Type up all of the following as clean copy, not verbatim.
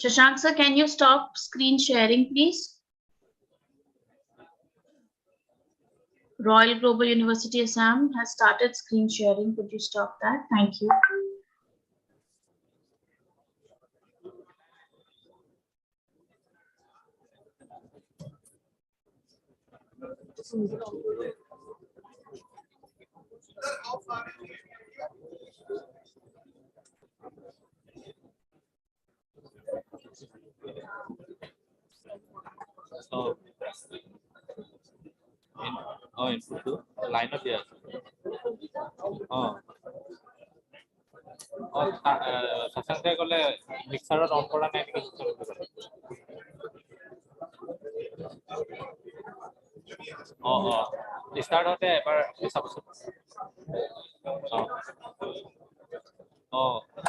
Shashank sir, can you stop screen sharing, please? Royal Global University Assam has started screen sharing. Could you stop that? Thank you. So, input to line up here. Shashank gole mixer on kora nai niki start hote ebar sabse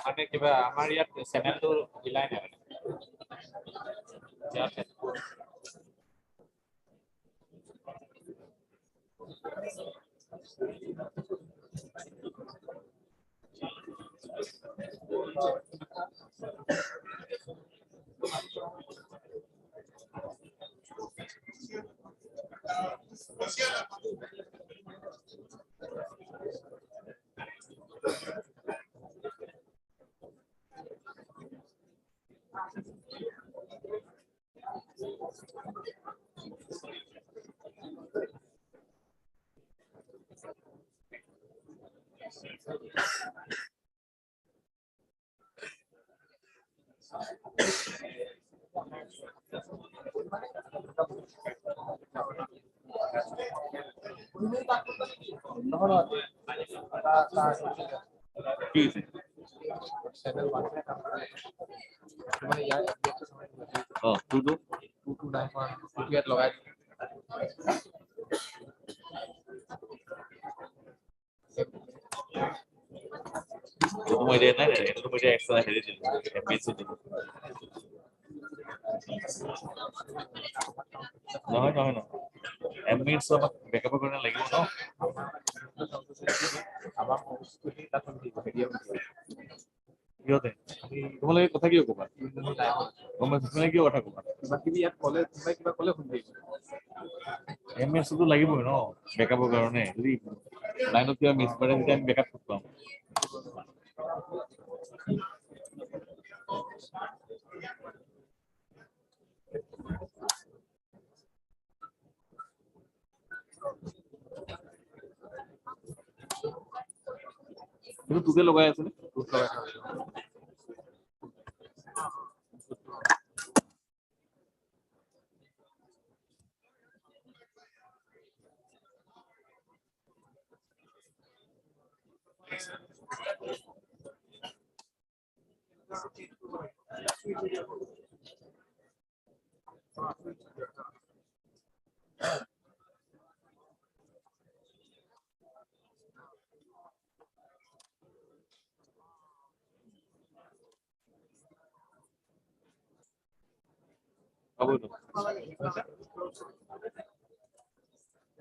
ane kiba amar yat channel to hilai nai extra heritage no means so backup korna lagibo no yote তোমালে কথা কি কবা তুমি কি কথা কবা বাকি ইয়াত কলে তুমি কিবা কলে শুনি এমএস তো লাগিব ন ব্যাকআপৰ কাৰণে যদি লাইনত কিবা মিছ কৰে তেতিয়া আমি ব্যাকআপ পাম তুমি তুকে লগাই আছে নে তুক লগাই আছে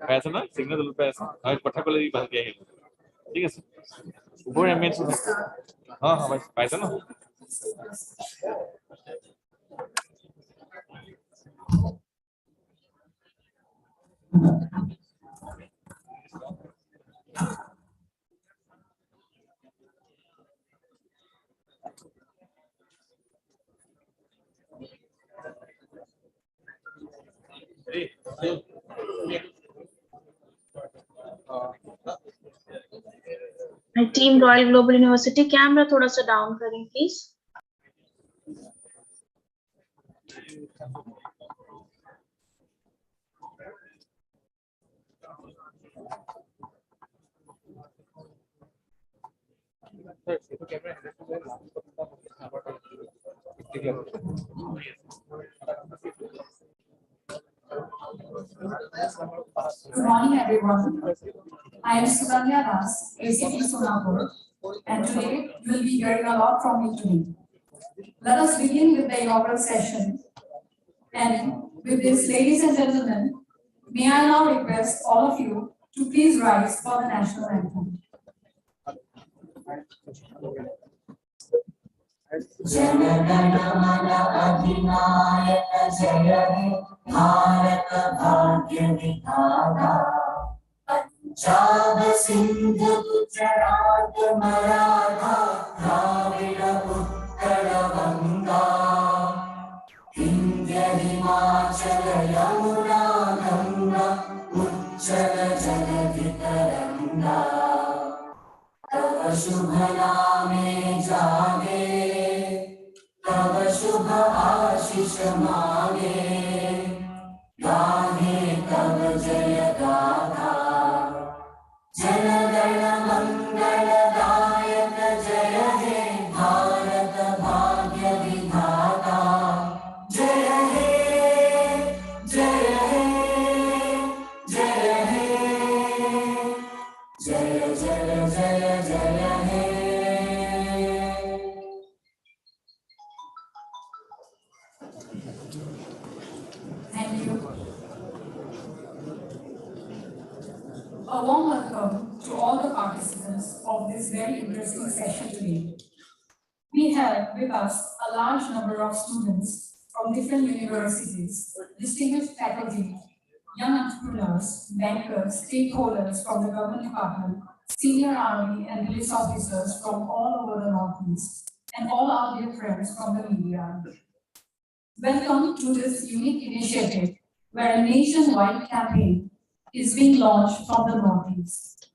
পাইছ না সিগনেল দিলে পাইছ আৰু কথা কলে ভালকে আহিব ঠিক আছে ওপৰ এমএছ পাইছ না Team Royal Global University, camera थोड़ा सा down करें please. Good morning, everyone. I am Sukanya Das, ACT Sonapur, and today you will be hearing a lot from me today. Let us begin with the inaugural session. And with this, ladies and gentlemen, may I now request all of you to please rise for the national anthem. Jana Gana Mana अधिनायक जय हे भारत भाग्य विधाता पंजाब सिंध गुजरात मराठा द्राविड़ उत्कल गंगा विंध्य हिमाचल यमुना गंगा उच्चल जलधि तरंगा तव शुभ नामे जागे तव शुभ आशीष मांगे गाहे तव जय गाथा जन गण मंगल दायक जय हे भारत भाग्य विधाता जय हे जय हे जय हे जय जय जय जय हे Thank you. A warm welcome to all the participants of this very interesting session today. We have with us a large number of students from different universities, distinguished faculty, young entrepreneurs, bankers, stakeholders from the government department, senior army and police officers from all over the Northeast, and all our dear friends from the media. Welcome to this unique initiative where a nationwide campaign is being launched from the Northeast.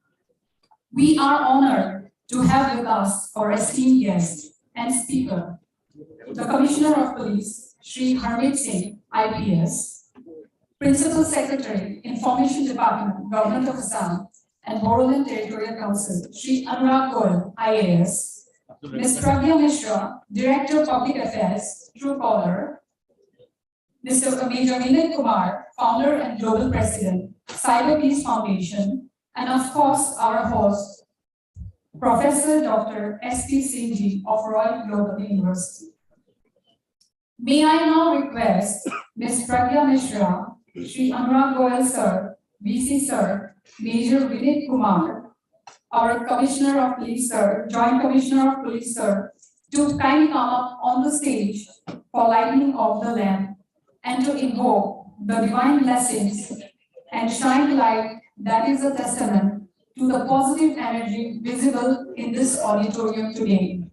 We are honored to have with us our esteemed guest and speaker, the Commissioner of Police, Shri Harmeet Singh, IPS, Principal Secretary, Information Department, Government of Assam, and Bodoland Territorial Council, Shri Anurag Goyal, IAS, Ms. Pragya Mishra, Director of Public Affairs, Truecaller, Mr. Major Vinay Kumar, Founder and Global President, Cyber Peace Foundation, and of course, our host, Professor Dr. S.P. Singh of Royal Global University. May I now request Ms. Pragya Mishra, Shri Anurag Goyal Sir, VC Sir, Major Vinay Kumar, our Commissioner of Police Sir, Joint Commissioner of Police Sir, to kindly come up on the stage for lighting of the lamp and to invoke the divine blessings and shine light that is a testament to the positive energy visible in this auditorium today.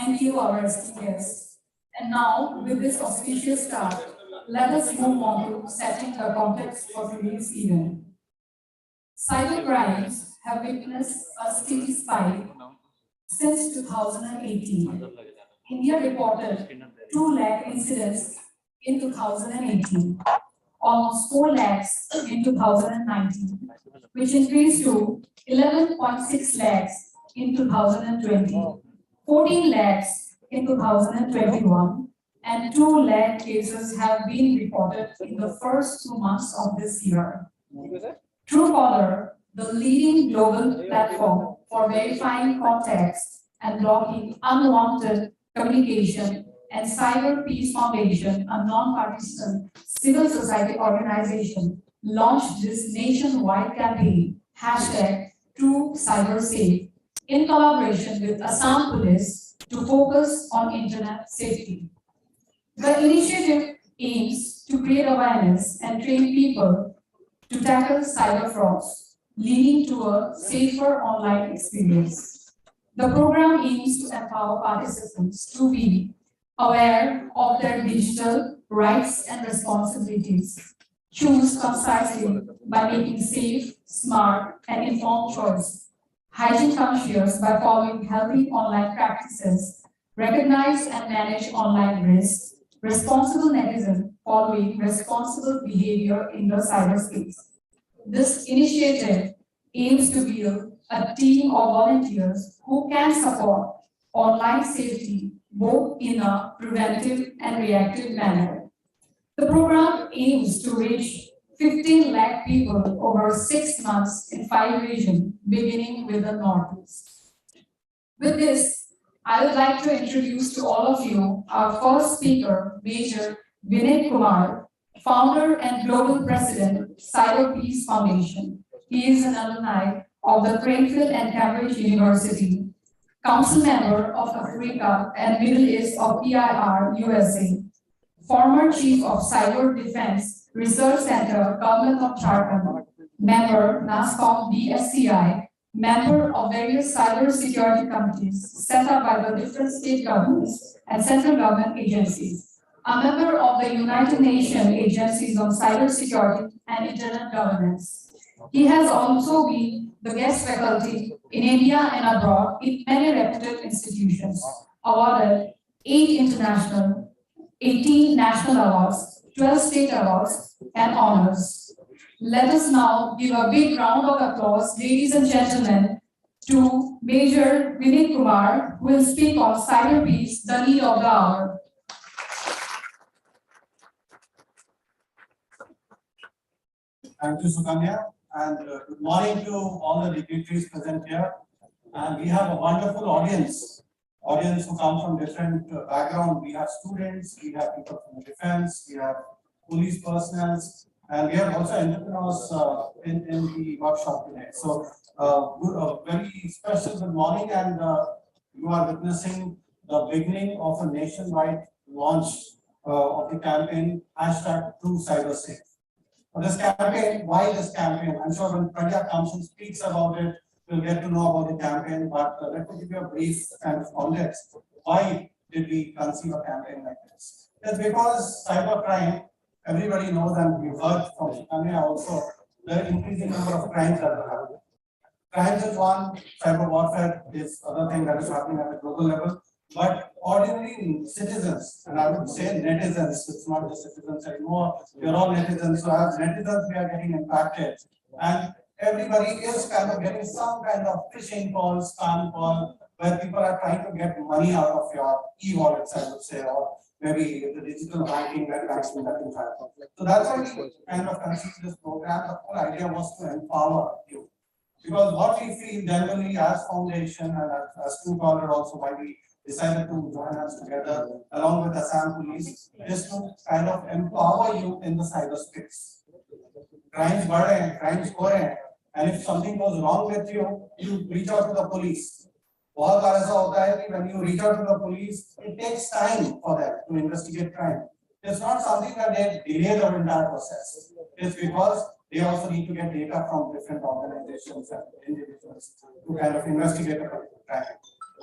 Thank you, our esteemed guests. And now, with this auspicious start, let us move on to setting the context for today's event. Cyber crimes have witnessed a steady spike since 2018. India reported 2 lakh incidents in 2018, almost 4 lakhs in 2019, which increased to 11.6 lakhs in 2020, 14 lakhs in 2021, and 2 lakh cases have been reported in the first 2 months of this year. Truecaller, the leading global platform for verifying contacts and blocking unwanted communication, and Cyber Peace Foundation, a non-partisan civil society organization, launched this nationwide campaign, #TrueCyberSafe, in collaboration with Assam Police to focus on internet safety. The initiative aims to create awareness and train people to tackle cyber frauds, leading to a safer online experience. The program aims to empower participants to be aware of their digital rights and responsibilities, choose concisely by making safe, smart, and informed choices, hygiene conscious by following healthy online practices, recognize and manage online risks, responsible netizen following responsible behavior in the cyberspace. This initiative aims to build a team of volunteers who can support online safety both in a preventive and reactive manner. The program aims to reach 15 lakh people over 6 months in 5 regions, beginning with the Northeast. With this, I would like to introduce to all of you our first speaker, Major Vinay Kumar, founder and global president, Cyber Peace Foundation. He is an alumni of the Cranfield and Cambridge University, council member of Africa and Middle East of PIR, USA, former chief of Cyber Defense Research Center, Government of Jharkhand, member NASCOM BSCI, member of various cyber security committees set up by the different state governments and central government agencies, a member of the United Nations agencies on cyber security and internet governance. He has also been the guest faculty in India and abroad in many reputed institutions, awarded 8 international, 18 national awards, 12 state awards, and honors. Let us now give a big round of applause, ladies and gentlemen, to Major Vinay Kumar, who will speak on cyber peace, the need of the hour. Thank you, Sukanya, and good morning to all the dignitaries present here. And we have a wonderful audience who come from different backgrounds. We have students, we have people from defense, we have police personnel, and we have also entrepreneurs in the workshop today. So, very special good morning, and you are witnessing the beginning of a nationwide launch of the campaign #TrueCyberSafe. For this campaign, why this campaign? I'm sure when Pragya comes and speaks about it, we'll get to know about the campaign, but let me give you a brief kind of context. Why did we conceive a campaign like this? It's because cybercrime, everybody knows, and we've heard from Sukanya also, the increasing number of crimes that are happening. Crimes is one, cyber warfare is other thing that is happening at a global level. But ordinary citizens, and I would say netizens, it's not the citizens anymore, we're all netizens. So as netizens, we are getting impacted. And everybody is kind of getting some kind of phishing call, spam call, where people are trying to get money out of your e-wallets, I would say, or maybe the digital banking that kind of thing that you have. So that's why we kind of conceived this program. The whole idea was to empower you. Because what we feel generally as foundation and as Truecaller also, why we decided to join us together along with Assam Police, is to kind of empower you in the cyberspace. Crimes बढ़े, crimes हो रहे हैं, and if something goes wrong with you, you reach out to the police. बहुत बार ऐसा होता है कि when you reach out to the police, it takes time for them to investigate crime. It's not something that they delay the entire process. It's because they also need to get data from different organizations and individuals to kind of investigate a particular crime.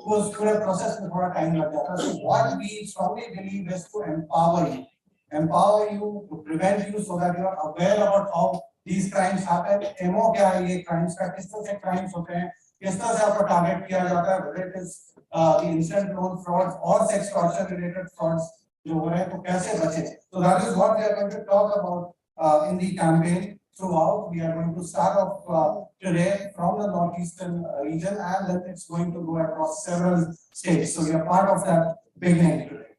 उस पूरे process में थोड़ा time लग जाता है. So what we strongly believe is to empower you to prevent you so that you are aware about how these crimes happen. MO क्या है ये crimes का, किस तरह से crimes होते हैं, किस तरह से आपको target किया जाता है, whether it is the instant loan frauds or sex torture related frauds जो हो रहे हैं, तो कैसे बचे. So that is what we are going to talk about in the campaign. Throughout, we are going to start off today from the northeastern region, and then it's going to go across several states. So we are part of that beginning today.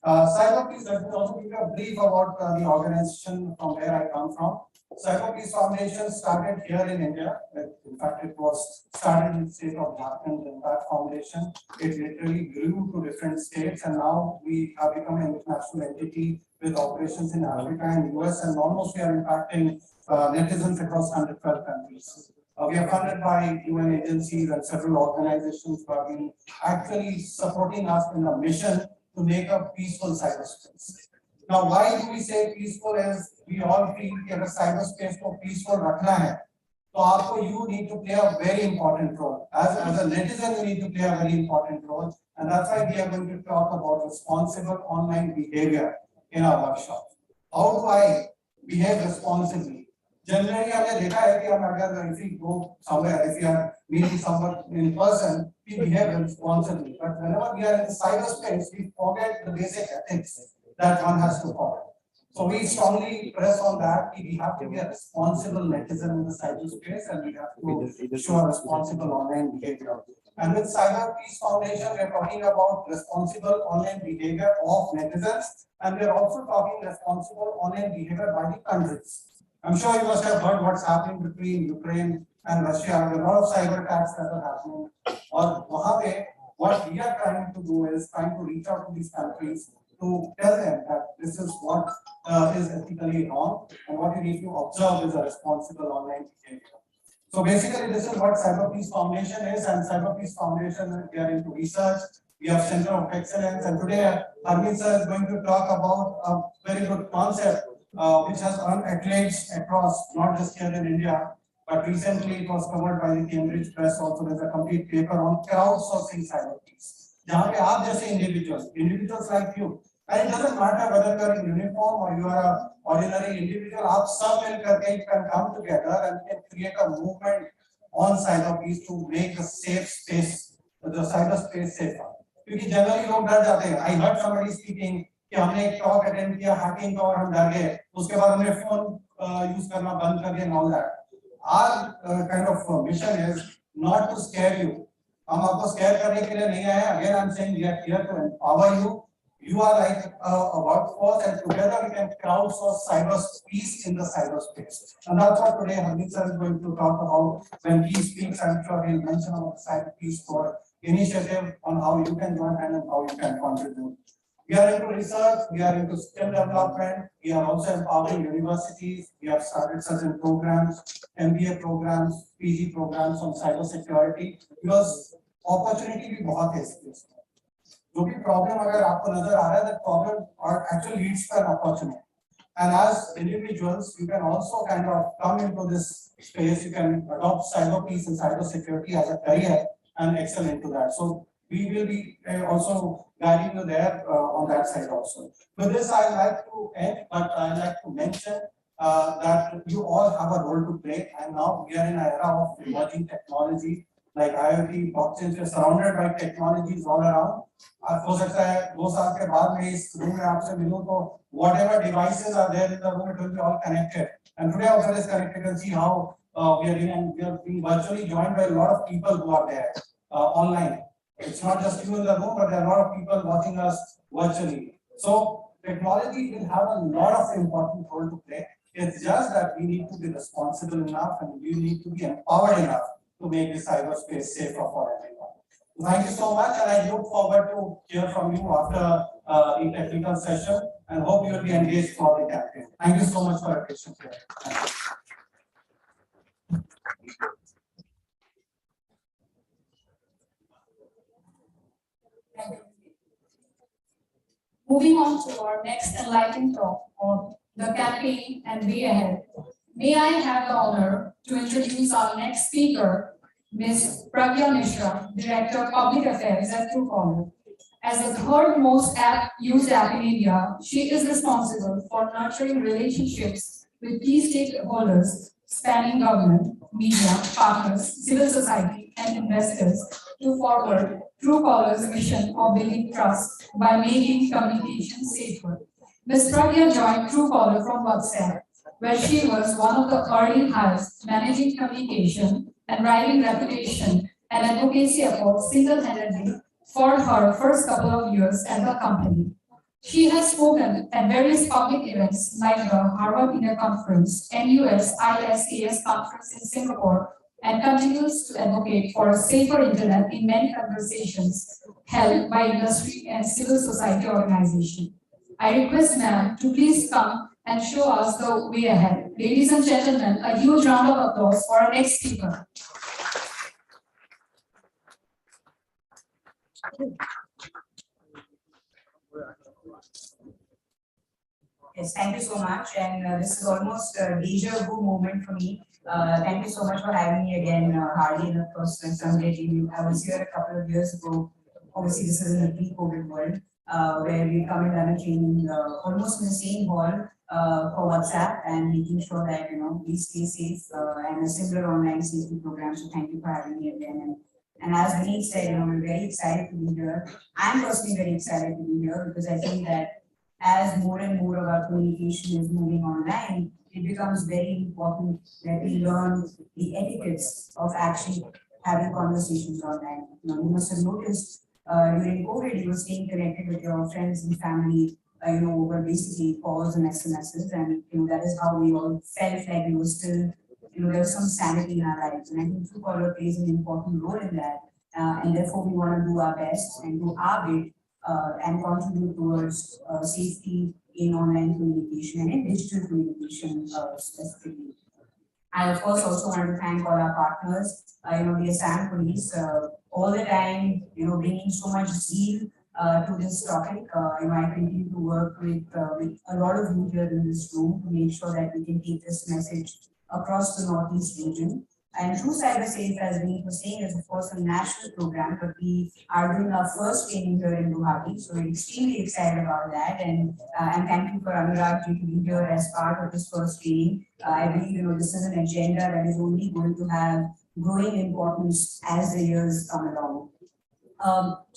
Cyber Peace, let me also give you a brief about the organization from where I come from. Cyber Peace Foundation started here in India. In fact, it was started in the state of Jharkhand, and that foundation, it literally grew to different states, and now we have become an international entity with operations in Africa and US, and almost we are impacting netizens across 112 countries. We are funded by UN agencies and several organizations who have been actually supporting us in the mission to make a peaceful cyberspace. Now, why do we say peaceful? Is we all feel that a cyberspace को peaceful रखना है, तो आपको you need to play a very important role. As a netizen, you need to play a very important role, and that's why we are going to talk about responsible online behavior in our workshop. How do I behave responsibly? Generally, हमने देखा है कि हम अगर if we go somewhere, if we are meeting someone in person, we behave responsibly. But whenever we are in cyberspace, we forget the basic ethics that one has to follow. So we strongly press on that. We have to be a responsible netizen in the cyberspace, and we have to show a responsible online behavior. And with Cyber Peace Foundation, we are talking about responsible online behavior of netizens, and we are also talking responsible online behavior by the countries. I'm sure you must have heard what's happening between Ukraine and Russia. There are a lot of cyber attacks that are happening. Or what we are trying to do is trying to reach out to these countries to tell them that this is what is ethically wrong, and what you need to observe is a responsible online behavior. So basically, this is what Cyber Peace Foundation is, and Cyber Peace Foundation, we are into research. We have Center of Excellence, and today Arvind sir is going to talk about a very good concept which has earned accolades across, not just here in India, but recently it was covered by the Cambridge Press. Also, there's a complete paper on crowdsourcing cyber peace. जहाँ पे आप जैसे individuals like you, and it doesn't matter whether you are in uniform or you are an ordinary individual, आप सब मिल करके you can come together and can create a movement on cyber peace to make the safe space, the cyber space safer. क्योंकि generally लोग डर जाते हैं. I heard somebody speaking कि हमने एक talk attend किया hacking का और हम डर गए. उसके बाद हमने phone use करना बंद कर दिया and all that. Our kind of mission is not to scare you. हम आपको scare करने के लिए नहीं आए. Again, I'm saying we are here to empower you. You are like a workforce, and together we can crowdsource cyber peace in the cyberspace. And that's what today Harmeet sir is going to talk about. When he speaks, I'm sure he'll mention about cyber peace for initiative on how you can join and how you can contribute. We are into research, we are into skill development, we are also empowering universities. We have started certain programs, MBA programs, PG programs on cyber security, because opportunity भी बहुत है इसमें. जो भी problem अगर आपको नजर आ रहा है, that problem or actually leads to an opportunity. And as individuals, you can also kind of come into this space. You can adopt cyber peace and cyber security as a career and excel into that. So we will be also guiding you there on that side also. With this, I like to end, but I like to mention that you all have a role to play, and now we are in an era of emerging technology like IoT, blockchain. We are surrounded by technologies all around. हो सकता है 2 साल के बाद मैं इस room में आपसे मिलूं तो whatever devices are there in the room, it will be all connected. And today also is connected. You can see how we are being virtually joined by a lot of people who are there online. It's not just you in the room, but there are a lot of people watching us virtually. So technology will have a lot of important role to play. It's just that we need to be responsible enough, and we need to be empowered enough to make the cyberspace safer for everyone. Thank you so much, and I look forward to hear from you after the technical session, and hope you will be engaged for the campaign. Thank you so much for your patience here. Moving on to our next enlightening talk on the campaign and way ahead. May I have the honor to introduce our next speaker, Ms. Pragya Mishra, Director of Public Affairs at Truecaller. As the third most used app in India, she is responsible for nurturing relationships with key stakeholders spanning government, media, partners, civil society, and investors to forward Truecaller's mission of building trust by making communication safer. Ms. Pragya joined Truecaller from WhatsApp, where she was one of the early hires managing communication and driving reputation and advocacy efforts single-handedly for her first couple of years at the company. She has spoken at various public events like the Harvard India Conference, NUS ISAS Conference in Singapore, and continues to advocate for a safer internet in many conversations held by industry and civil society organizations. I request ma'am to please come and show us the way ahead. Ladies and gentlemen, a huge round of applause for our next speaker. Yes, thank you so much. And this is almost a deja vu moment for me. Thank you so much for having me again, Hardy, and of course, congratulating you. I was here a couple of years ago. Obviously, this is in the pre-COVID world, where we come and done a training almost in the same hall for WhatsApp and making sure that, we stay safe and a similar online safety program. So thank you for having me again. And as Vineet said, we're very excited to be here. I'm personally very excited to be here because I think that as more and more of our communication is moving online, it becomes very important that we learn the etiquettes of actually having conversations online. You must have noticed during COVID, you were staying connected with your friends and family, over basically calls and SMSs, and that is how we all felt like we were still, there was some sanity in our lives, and I think Truecaller plays an important role in that, and therefore we want to do our best and do our bit and contribute towards safety in online communication and in digital communication specifically. I of course also want to thank all our partners, the Assam Police, all the time, bringing so much zeal to this topic. I continue to work with a lot of you here in this room to make sure that we can take this message across the Northeast region. And True Cyber Safe, as we were saying, is of course a national program, but we are doing our first training here in Guwahati, so we're extremely excited about that. And thank you for Anurag to be here as part of this first training. I believe this is an agenda that is only going to have growing importance as the years come along.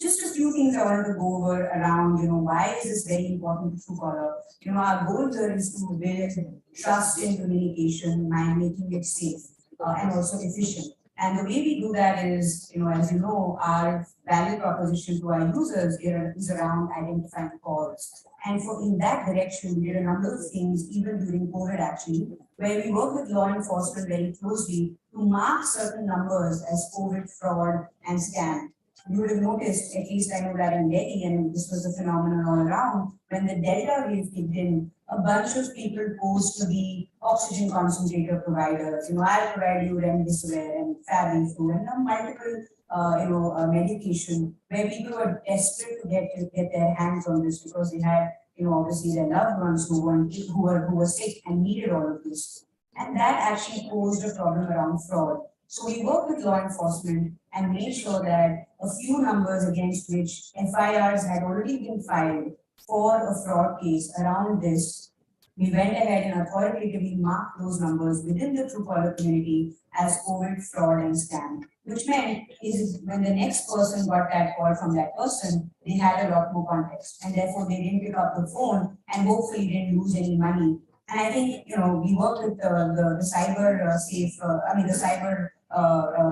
Just a few things I wanted to go over around, why is this very important to Truecaller? Our goal here is to build trust in communication by making it safe and also efficient. And the way we do that is, as you know, our value proposition to our users is around identifying calls. And in that direction, we did a number of things, even during COVID actually, where we work with law enforcement very closely to mark certain numbers as COVID fraud and scam. You would have noticed, at least I know that in Delhi, and this was a phenomenon all around, when the Delta wave kicked in, a bunch of people posed to be oxygen concentrator providers. I'll provide you remdesivir and Fabiflu and multiple, medication, where people were desperate to get their hands on this because they had, obviously their loved ones who were sick and needed all of this. And that actually posed a problem around fraud. So we worked with law enforcement and made sure that a few numbers against which FIRs had already been filed for a fraud case around this, we went ahead and authoritatively marked those numbers within the Truecaller community as COVID fraud and scam, which meant is when the next person got that call from that person, they had a lot more context, and therefore they didn't pick up the phone and hopefully didn't lose any money. And I think, we worked with the cyber safe, the cyber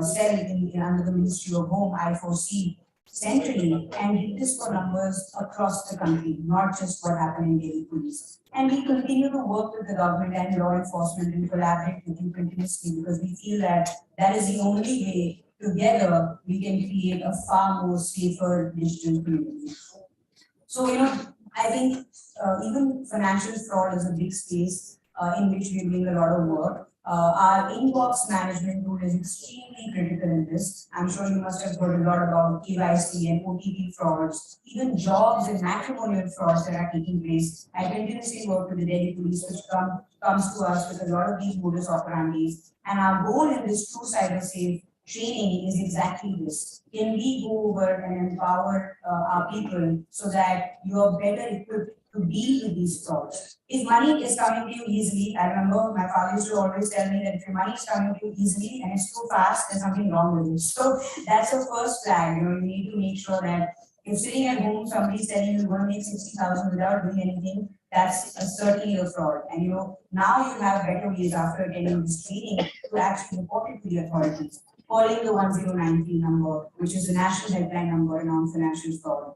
cell under the Ministry of Home, I4C, centrally, and did this for numbers across the country, not just what happened in Delhi police. And we continue to work with the government and law enforcement and collaborate with you continuously because we feel that that is the only way together we can create a far more safer digital community. So, I think even financial fraud is a big space in which we're doing a lot of work. Our inbox management tool is extremely critical in this. I'm sure you must have heard a lot about KYC and OTP frauds, even jobs and matrimonial frauds that are taking place. I continuously work with the Delhi police, which comes to us with a lot of these modus operandi. And our goal in this True Cyber Safe training is exactly this. Can we go over and empower our people so that you are better equipped to deal with these frauds? If money is coming to you easily, I remember my father used to always tell me that if your money is coming to you easily and it's too fast, there's something wrong with it. So that's the first flag. You need to make sure that if sitting at home, somebody's telling you you're going to make 60,000 without doing anything, that's certainly a fraud. And now you have better ways after attending this training to actually report it to the authorities. Calling the 1093 number, which is the national helpline number on financial fraud.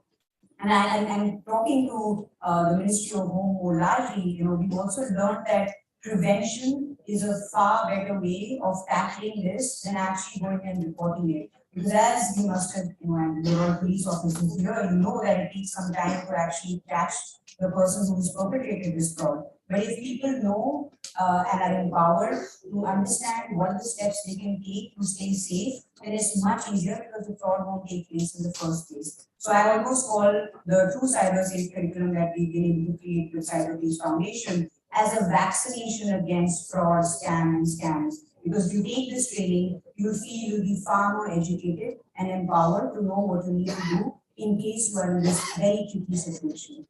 And I'm talking to the Ministry of Home more largely, we've also learned that prevention is a far better way of tackling this than actually going and reporting it. Because as you must have, and you're all police officers here, that it takes some time to actually catch the person who's perpetrated this fraud. But if people know and are empowered to understand what the steps they can take to stay safe, then it's much easier because the fraud won't take place in the first place. So I almost call the true cyber safe curriculum that we've been able to create with Cyber Peace Foundation as a vaccination against fraud, scam, and scams. Because if you take this training, you'll feel you'll be far more educated and empowered to know what you need to do in case you are in this very tricky situation.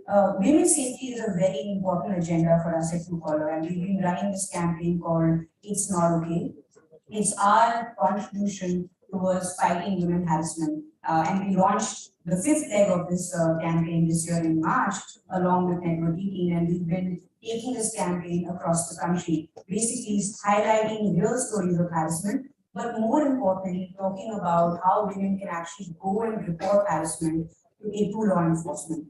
Women's safety is a very important agenda for us at Truecaller, and we've been running this campaign called It's Not Okay. It's our contribution towards fighting women harassment. And we launched the 5th leg of this campaign this year in March, along with Network 18, and we've been taking this campaign across the country, basically highlighting real stories of harassment, but more importantly, talking about how women can actually go and report harassment to law enforcement.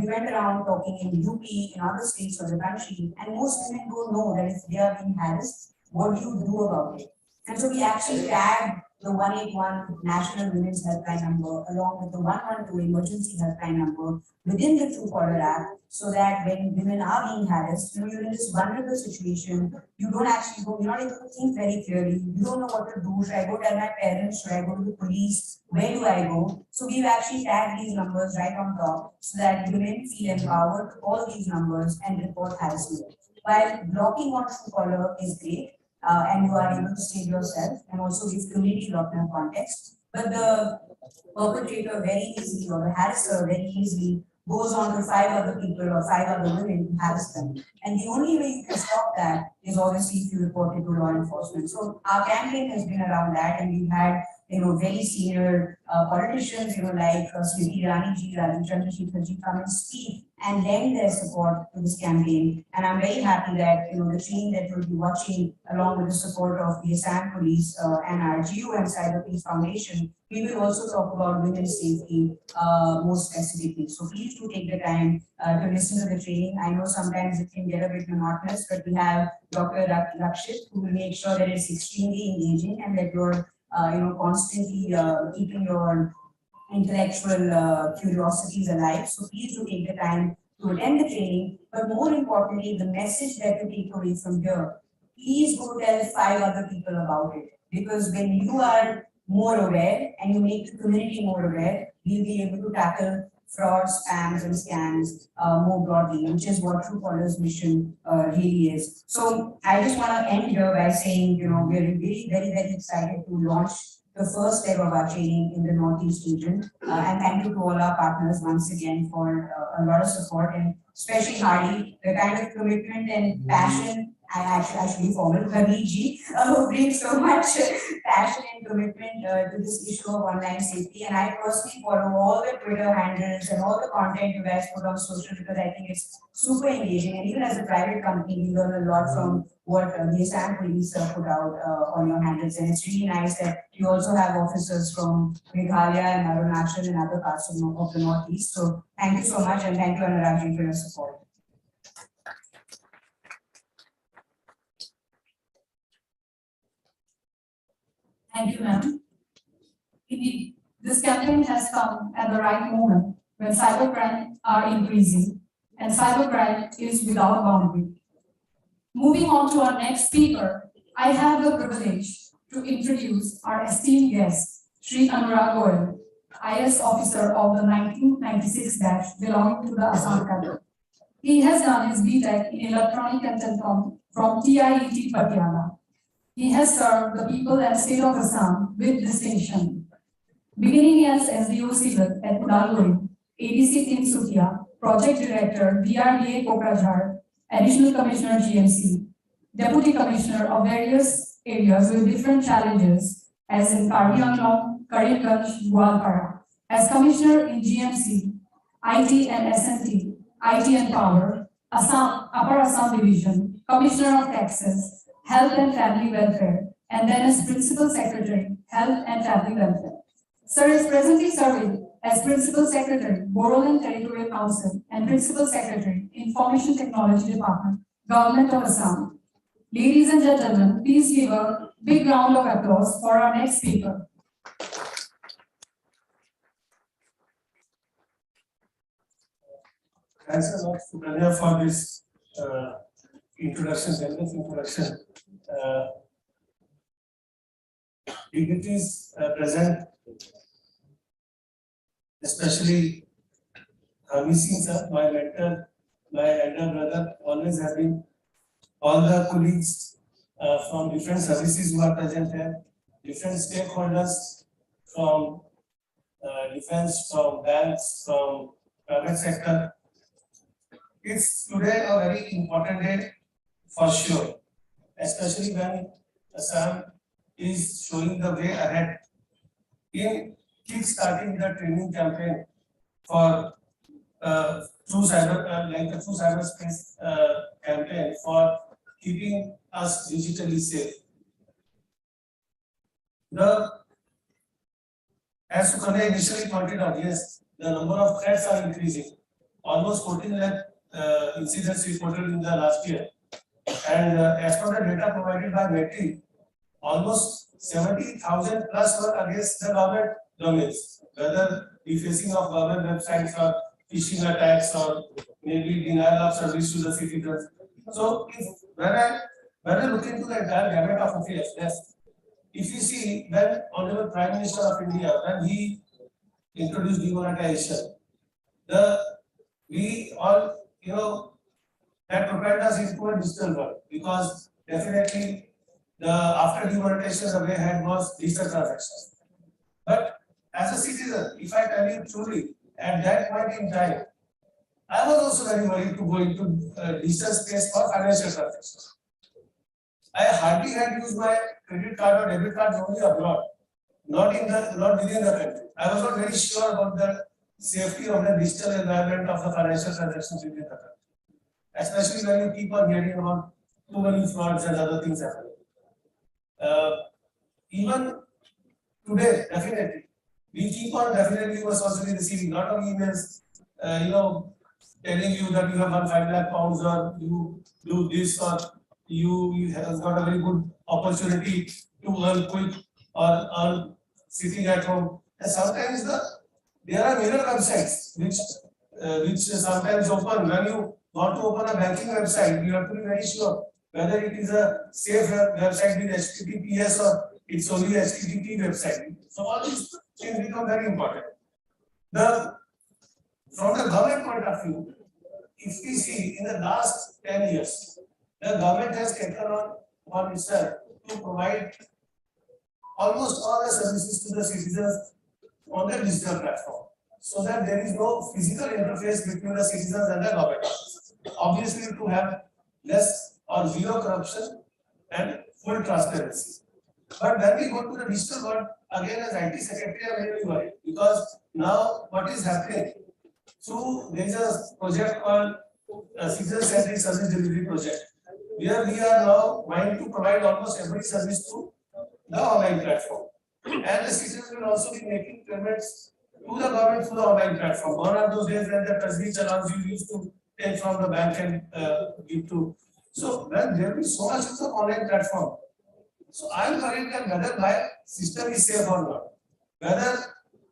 We went around talking in UP, in other states of the country, and most women don't know that if they are being harassed, what do you do about it? And so we actually tagged the 181 National Women's Helpline number along with the 112 Emergency Helpline number within the Truecaller app, so that when women are being harassed, you're in this vulnerable situation, you don't actually go, you're not able to think very clearly, you don't know what to do. Should I go tell my parents? Should I go to the police? Where do I go? So we've actually tagged these numbers right on top so that women feel empowered to call these numbers and report harassment. While blocking on Truecaller is great, and you are able to save yourself and also give community lockdown context, but the perpetrator very easily, or the harasser very easily, goes on to 5 other people or 5 other women to harass them. And the only way you can stop that is obviously if you report it to law enforcement. So our campaign has been around that, and we've had very senior politicians, like Smriti Irani ji, Rajan Chandrasekhar ji come and speak and lend their support to this campaign. And I'm very happy that the team that you'll be watching, along with the support of the Assam Police and our GU and Cyber Peace Foundation, we will also talk about women's safety more specifically. So please do take the time to listen to the training. I know sometimes it can get a bit monotonous, but we have Dr. Rakshit, who will make sure that it's extremely engaging and that you're constantly keeping your intellectual curiosities alive. So please do take the time to attend the training. But more importantly, the message that you take away from here, please go tell 5 other people about it. Because when you are more aware and you make the community more aware, we'll be able to tackle fraud, spams, and scams more broadly, which is what Truecaller's mission really is. So I just want to end here by saying, we're really very, very excited to launch the first leg of our training in the Northeast region. And thank you to all our partners once again for a lot of support, and especially Hardy, the kind of commitment and passion. I actually follow Hardy who brings so much passion and commitment to this issue of online safety. And I personally follow all the Twitter handles and all the content you guys put on social, because I think it's super engaging. And even as a private company, we learn a lot from what the Assam Police put out on your handles. And it's really nice that you also have officers from Meghalaya and Arunachal and other parts of the Northeast. So thank you so much, and thank you, Anurag, for your support. Thank you, ma'am. Indeed, this campaign has come at the right moment when cybercrime are increasing, and cybercrime is without boundary. Moving on to our next speaker, I have the privilege to introduce our esteemed guest, Sri Anurag Goyal, IS officer of the 1996 batch belonging to the Assam cadre. He has done his BTech in Electronic and Telecom from TIET Patiala. He has served the people and state of Assam with distinction. Beginning as SDO Civil at Udalguri, ADC Tinsukia, Project Director, BRDA Kokrajhar, Additional Commissioner GMC, Deputy Commissioner of various areas with different challenges, as in Karbi Anglong, Karimganj, Gwalpara. As Commissioner in GMC, IT and SNT, IT and Power, Assam, Upper Assam Division, Commissioner of Taxes, Health and Family Welfare, and then as Principal Secretary, Health and Family Welfare. Sir is presently serving as Principal Secretary, Bodoland Territorial Council, and Principal Secretary, Information Technology Department, Government of Assam. Ladies and gentlemen, please give a big round of applause for our next speaker. Thanks a lot, Sukanya, for this introduction, generous introduction. Dignitaries present, especially Singh sir, my mentor, my elder brother, always has been all the colleagues from different services who are present here, different stakeholders from defense, from banks, from private sector. It's today a very important day for sure, especially when Assam is showing the way ahead in kick-starting the training campaign for true cyber, like the true cyberspace campaign for keeping us digitally safe. As Sukanya initially pointed out, yes, the number of threats are increasing. Almost 14 lakh incidents reported in the last year. And as per the data provided by METI, almost 70,000 plus were against the government domains, whether defacing of government websites or phishing attacks or maybe denial of service to the citizens. So when I look into the entire gamut of affairs, yes, if you see when Honorable Prime Minister of India, when he introduced demonetization, we all, that propelled us into a digital world, because definitely after demonetization the way ahead was digital transactions. But as a citizen, if I tell you truly, at that point in time, I was also very worried to go into digital space for financial transactions. I hardly had used my credit card or debit card only abroad, not within the country. I was not very sure about the safety of the digital environment of the financial transactions within the country, especially when you keep on hearing about too many frauds and other things happening. Even today, definitely, we keep on definitely was also receiving a lot of emails, telling you that you have won 5 lakh pounds or you do this or you have got a very good opportunity to earn quick or earn sitting at home. And sometimes there are mirror websites which sometimes open. When you want to open a banking website, you have to be very sure whether it is a safe website with HTTPS or it's only HTTP website. So all these things become very important. From the government point of view, if we see in the last 10 years, the government has taken on itself to provide almost all the services to the citizens on the digital platform, so that there is no physical interface between the citizens and the government. Obviously, to have less or zero corruption and full transparency. But when we go to the digital world, again as IT secretary, I am very worried, because now what is happening? So there is a project called Citizen-Centric Service Delivery Project, where we are now trying to provide almost every service through the online platform. And the citizens will also be making payments to the government through the online platform. Gone are those days when the treasury allows you used to take from the bank and give to. So when there will be so much of the online platform, so I am worried that whether my system is safe or not,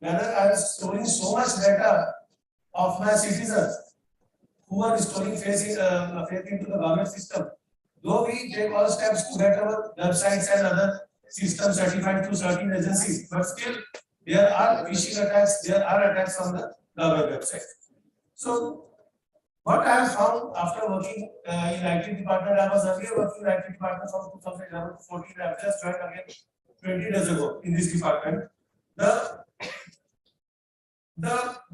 whether I am storing so much data of my citizens who are storing faith into the government system. Though we take all steps to get our websites and other systems certified through certain agencies, but still there are phishing attacks, there are attacks on the government website. So What I have found after working in IT department, I was earlier working in IT department from 2011 to 14. I have just joined again 20 days ago in this department. The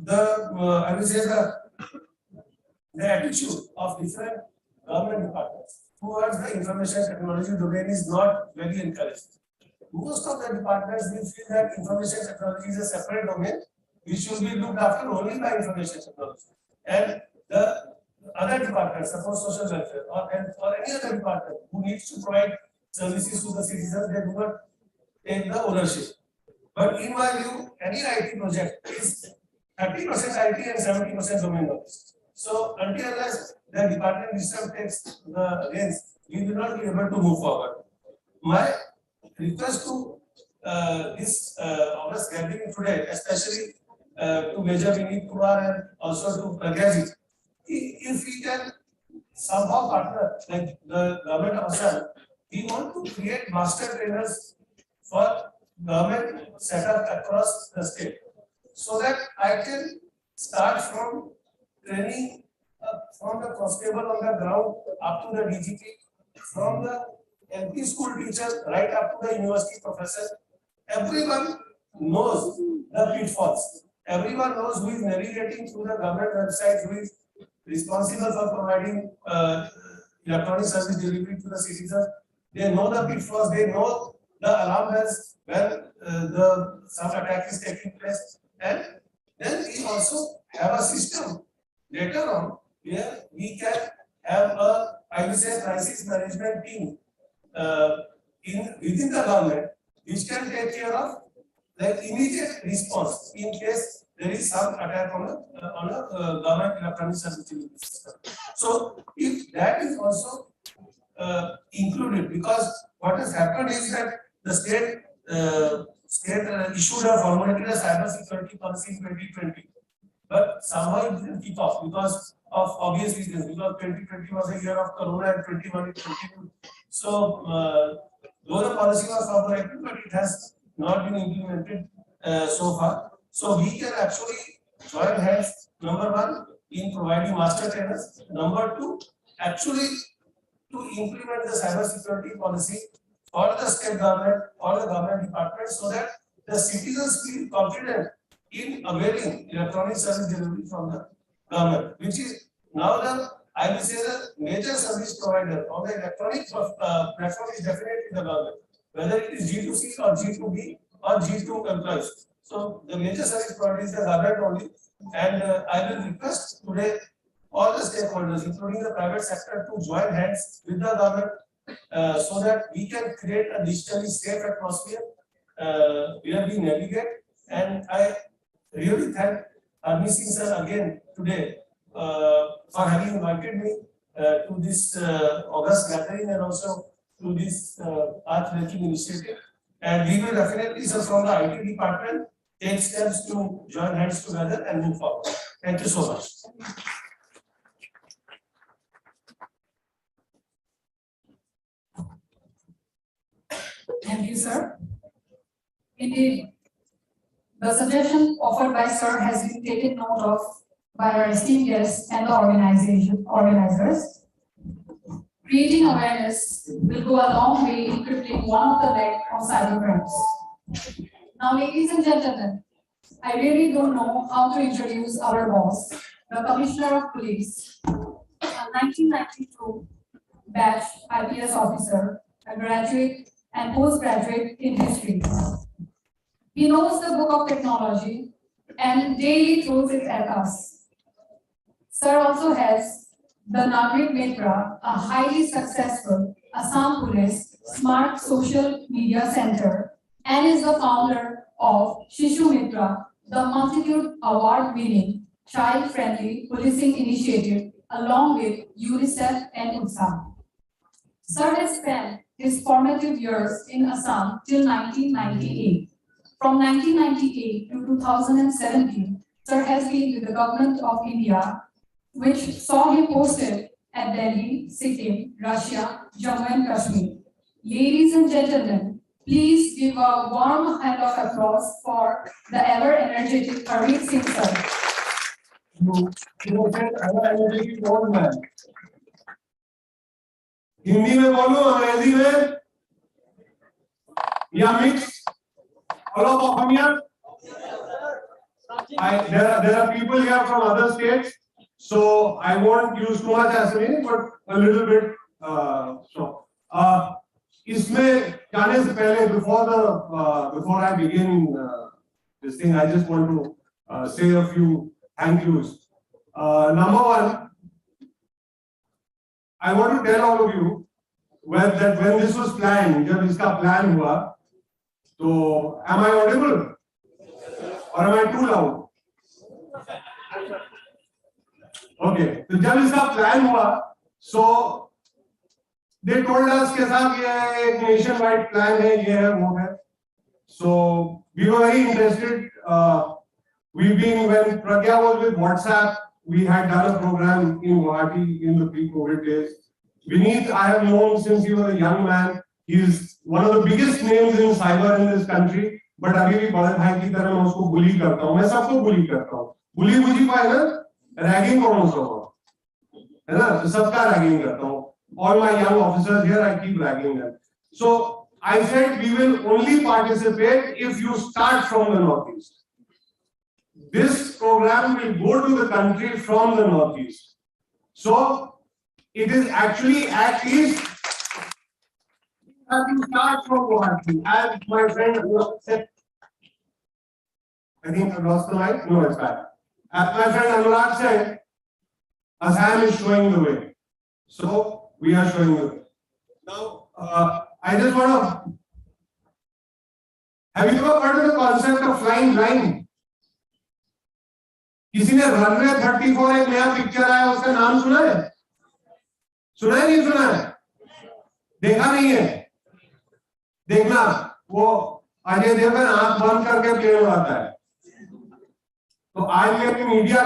I will say the attitude of different government departments towards the information technology domain is not very encouraged. Most of the departments will feel that information technology is a separate domain which should be looked after only by information technology. And the other departments, suppose social welfare or health or any other department who needs to provide services to the citizens, they do not take the ownership. But in my view, any IT project is 30% IT and 70% domain knowledge. So until unless the department itself takes the reins, we will not be able to move forward. My request to this August gathering today, especially to Major Vinit Kumar and also to Pragyaji, if we can somehow partner like the government of Assam, we want to create master trainers for government setup across the state, so that I can start from training from the constable on the ground up to the DGP, from the MP school teacher right up to the university professor. Everyone knows the pitfalls. Everyone knows who is navigating through the government website, who is responsible for providing electronic service delivery to the citizens. They know the pitfalls. They know the alarm bells when some attack is taking place, and then we also have a system later on where we can have a, I will say, crisis management team within the government which can take care of the immediate response in case there is some attack on a government electronic service delivery system. So if that is also included, because what has happened is that the state issued or formulated a cyber security policy in 2020, but somehow it didn't kick off because of obvious reasons, because 2020 was a year of Corona and 21 it continued. So though the policy was formulated, but it has not been implemented so far. So we can actually join hands, number one, in providing master trainers. Number two, actually to implement the cyber security policy for the state government or the government department, so that the citizens feel confident in availing electronic service delivery from the government, which is now the, I will say, the major service provider on the electronic platform is definitely the government, whether it is G2C or G2B or G2 employees. So the major service provider is the government only, and I will request today all the stakeholders, including the private sector, to join hands with the government so that we can create a digitally safe atmosphere where we navigate. And I really thank Armi Singh sir again today for having invited me to this August gathering and also to this path-making initiative. And we will definitely, sir, from the IT department, take steps to join hands together and move forward. Thank you so much. Thank you, sir. Indeed, the suggestion offered by sir has been taken note of by our esteemed guests and the organizers. Creating awareness will go a long way in crippling one of the leg of cyber crimes. Now, ladies and gentlemen, I really don't know how to introduce our boss, the Commissioner of Police, a 1992 batch IPS officer, a graduate and postgraduate in history. He knows the book of technology and daily throws it at us. Sir also has the Nagrik Mitra, a highly successful Assam Police Smart Social Media Center, and is the founder of Shishu Mitra, the multitude award-winning child-friendly policing initiative, along with UNICEF and UTSA. Sir has spent his formative years in Assam till 1998. From 1998 to 2017, Sir has been with the government of India, which saw him posted at Delhi, Sikkim, Russia, Jammu and Kashmir. Ladies and gentlemen, please give a warm hand of applause for the ever-energetic Harmeet Singh sir. Hindi में बोलूं, अंग्रेजी में या mix? All of Assam? There are people here from other states, so I won't use too much Assamese, but a little bit. इसमें जाने से पहले, before I begin this thing, I just want to say a few thank yous. Number one, I want to tell all of you that when this was planned, जब इसका plan हुआ, तो am I audible or am I too loud? Okay, तो जब इसका plan हुआ, so they told us कि साहब ये एक nationwide plan है, ये है वो है. So we were very interested. When Pragya was with WhatsApp, we had done a program in Guwahati in the pre-COVID days. Vineet, I have known since he was a young man. He is one of the biggest names in cyber in this country. But अभी भी बड़े भाई की तरह मैं उसको bully करता हूँ. मैं सबको bully करता हूँ. Bully मुझे पाए ना? Ragging कौन सा हो? है ना? सबका ragging करता हूँ. All my young officers here, I keep ragging them. So I said we will only participate if you start from the northeast. This program will go to the country from the northeast. So it is actually at least have to start from Guwahati. As my friend said, I think I lost the mic. No, it's back. As my friend Anurag said, Assam is showing the way. So we are showing the way. Now, I just want to. Have you ever heard of the concept of flying blind? किसी ने runway 34 एक नया picture आया, उसका नाम सुना है? सुना है नहीं सुना है? देखा नहीं है? देखना, वो अजय देवगन आंख बंद करके प्लेन उड़ाता है. तो आज मेरे media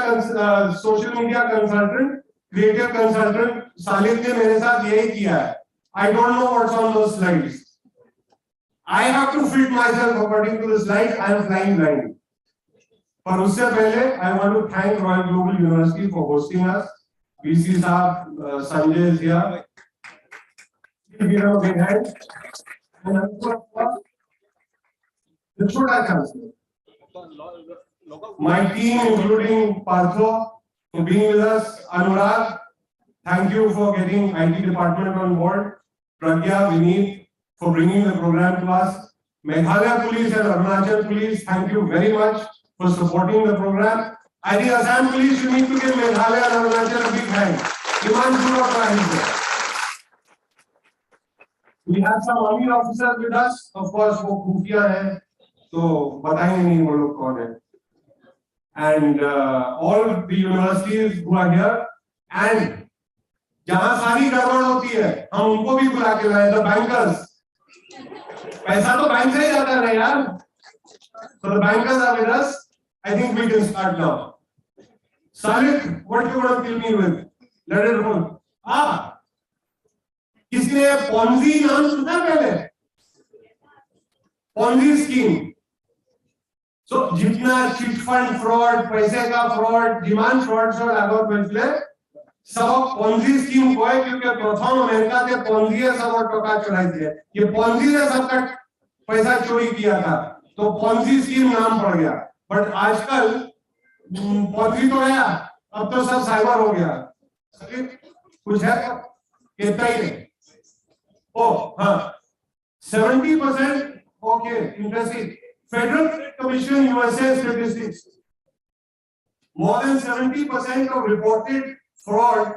social media consultant, creative consultant Salid ने मेरे साथ यही किया है. I don't know what's on those slides. I have to fit myself according to the slides. I am flying blind. पर उससे पहले I want to thank Royal Global University for hosting us. VC साहब, Sanjay is here. Give him a big hand. My team, including Partho, for being with us. Anurag, thank you for getting IT department on board. Pragya, Vineet, for bringing the program to us. Meghalaya Police and Arunachal Police, thank you very much for supporting the program. I think Assam Police, you need to give Meghalaya and Arunachal a big hand. We have some army officers with us. Of course, वो खुफिया हैं, तो बताएंगे नहीं वो लोग कौन हैं. And all the universities who are here, and जहां सारी गड़बड़ होती है, हम उनको भी बुला के लाए. The bankers, पैसा तो बैंक से ही जाता है यार. So the bankers are with us. I think we can start now. Salid, what you want to kill me with? Let it roll. किसने Ponzi नाम सुना पहले? Ponzi scheme. So जितना चिट फंड फ्रॉड, पैसे का फ्रॉड, डिमांड फ्रॉड से लगा पिछले सब Ponzi scheme को है, क्योंकि प्रथम अमेरिका के Ponzi है सब और टोका चुराई थी. ये Ponzi ने सबका पैसा चोरी किया था, तो Ponzi scheme नाम पड़ गया. बट आजकल Ponzi तो गया, अब तो सब साइबर हो गया. कुछ है कितना ही नहीं. Oh, 70%. Okay, interesting. Federal Trade Commission USA statistics. More than 70% of reported fraud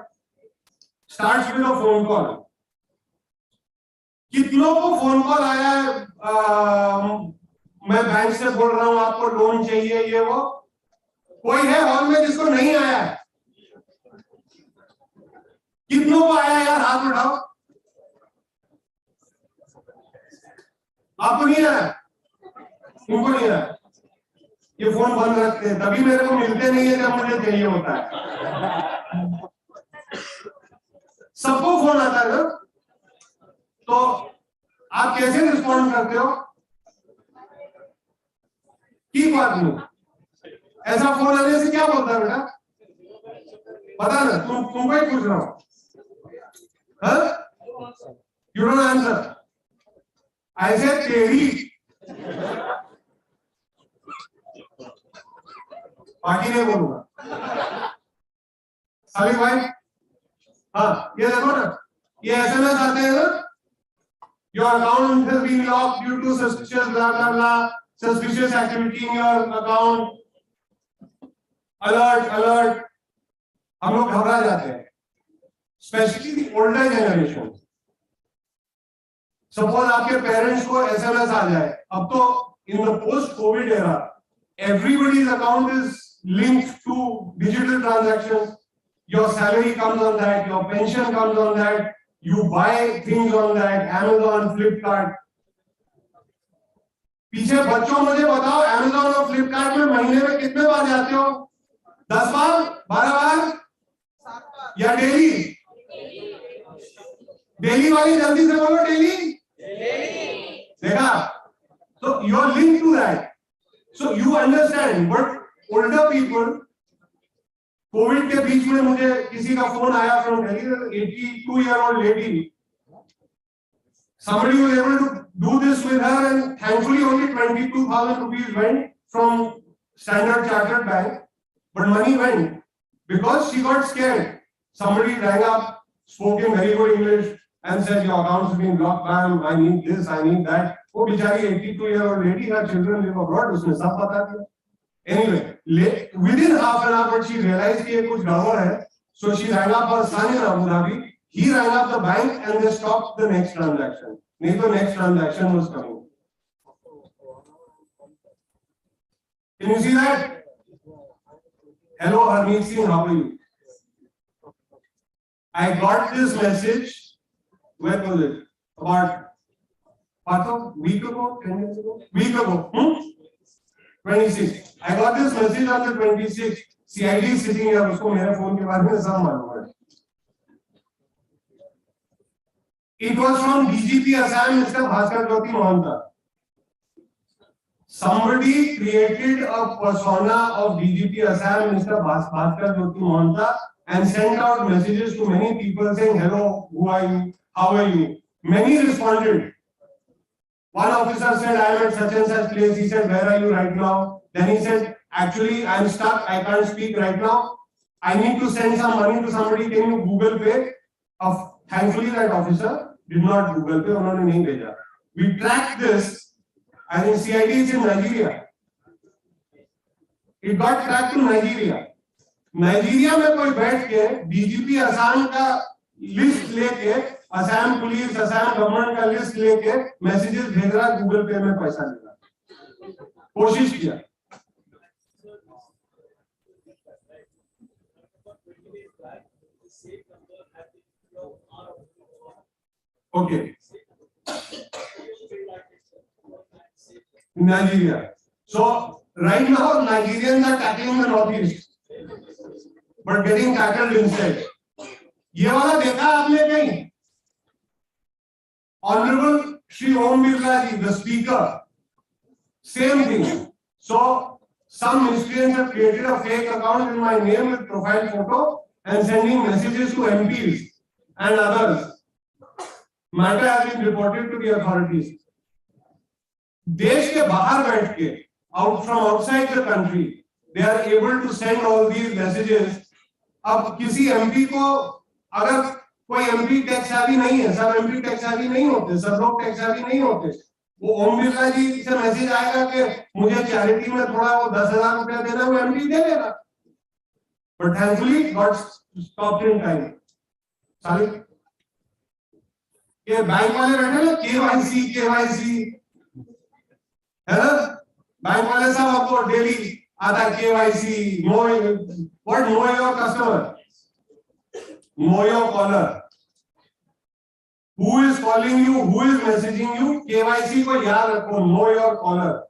starts with a phone call. कितनों को फोन कॉल आया है, मैं बैंक से बोल रहा हूं आपको लोन चाहिए ये वो? कोई है हॉल में जिसको नहीं आया है? कितनों को आया यार, हाथ उठाओ. आपको नहीं आया? उनको नहीं आया? ये फोन बंद रखते हैं, तभी मेरे को मिलते नहीं है जब मुझे चाहिए होता है. सबको फोन आता है ना, तो आप कैसे रिस्पॉन्ड करते हो? की बात नहीं. ऐसा फोन आने से क्या बोलता है बेटा? बता ना, तुमको ही पूछ रहा हूँ। हाँ? You don't answer. I said तेरी। बाकी नहीं बोलूंगा। साली भाई, हाँ, ये देखो ना, ये SMS आते हैं ना, your account has been locked due to suspicious blah blah blah, suspicious activity in your account, alert alert, हम लोग घबरा जाते हैं, especially the older generation. Suppose आपके पेरेंट्स को SMS आ जाए, अब तो in the post-COVID era, everybody's account is linked to digital transactions. Your salary comes on that, your pension comes on that, you buy things on that, Amazon, Flipkart. पीछे बच्चों मुझे बताओ, Amazon और Flipkart में महीने में कितने बार जाते हो? 10 बार, 12 बार या डेली? डेली वाली जल्दी से बोलो, डेली? देखा? So you are linked to that. So you understand, but older people, Covid के बीच में मुझे किसी का फोन आया from Delhi, 82-year-old lady. Somebody was able to do this with her, and thankfully only 22,000 rupees went from Standard Chartered Bank, but money went because she got scared. Somebody rang up, spoke in very good English, and said, "Your account has been blocked, ma'am. I need this, I need that." वो बेचारी 82-year-old lady, her children live abroad, उसने सब बता दिया. Anyway, within half an hour, but she realized कि ये कुछ गड़बड़ है, so she rang up her son in Abu Dhabi. He rang up the bank and they stopped the next transaction. नहीं तो next transaction was coming. Can you see that? Hello, Harmeet Singh, how are you? I got this message. Where was it? About a week ago, 10 days ago? Week ago. 26. I got this message on the 26th. CID is sitting here. उसको मेरे phone के बारे में सब मालूम है. It was from DGP Assam, Mr. Bhaskar Jyoti Mohanta. Somebody created a persona of DGP Assam, Mr. Bhaskar Jyoti Mohanta, and sent out messages to many people saying, "Hello, who are you? How are you?" Many responded. One officer said, "I am at such and such place." He said, "Where are you right now?" Then he said, "Actually, I am stuck. I can't speak right now. I need to send some money to somebody. Can you Google Pay?" Thankfully, that officer did not Google Pay. उन्होंने नहीं भेजा. We tracked this. I think CID is in Nigeria. It got tracked to Nigeria. Nigeria में कोई बैठ के DGP Assam का list लेके, Assam police, Assam government का लिस्ट लेके मैसेजेस भेज रहा, गूगल पे में पैसा ले रहा. कोशिश किया. Okay. Nigeria. So right now Nigerians are tackling the northeast, but getting tackled instead. ये वाला देखा आपने कहीं? Honorable Shri Om Birla ji, the speaker, same thing. So some miscreants have created a fake account in my name with profile photo and sending messages to MPs and others. Matter has been reported to the authorities. देश के बाहर बैठ के, out from outside the country, they are able to send all these messages. अब किसी MP को, अगर कोई MP टैक्स savvy नहीं है, सब MP टैक्स savvy नहीं होते, सब लोग टैक्स savvy नहीं होते, वो ओम बिरला जी से मैसेज आएगा कि मुझे चैरिटी में थोड़ा वो 10,000 रुपया देना, वो MP दे देगा. But thankfully got stopped in time. सारी ये बैंक वाले बैठे ना, KYC है ना, बैंक वाले सब आपको डेली आता है KYC, what know your customer, know your caller, who is calling you, who is messaging you. KYC को याद रखो, know your caller.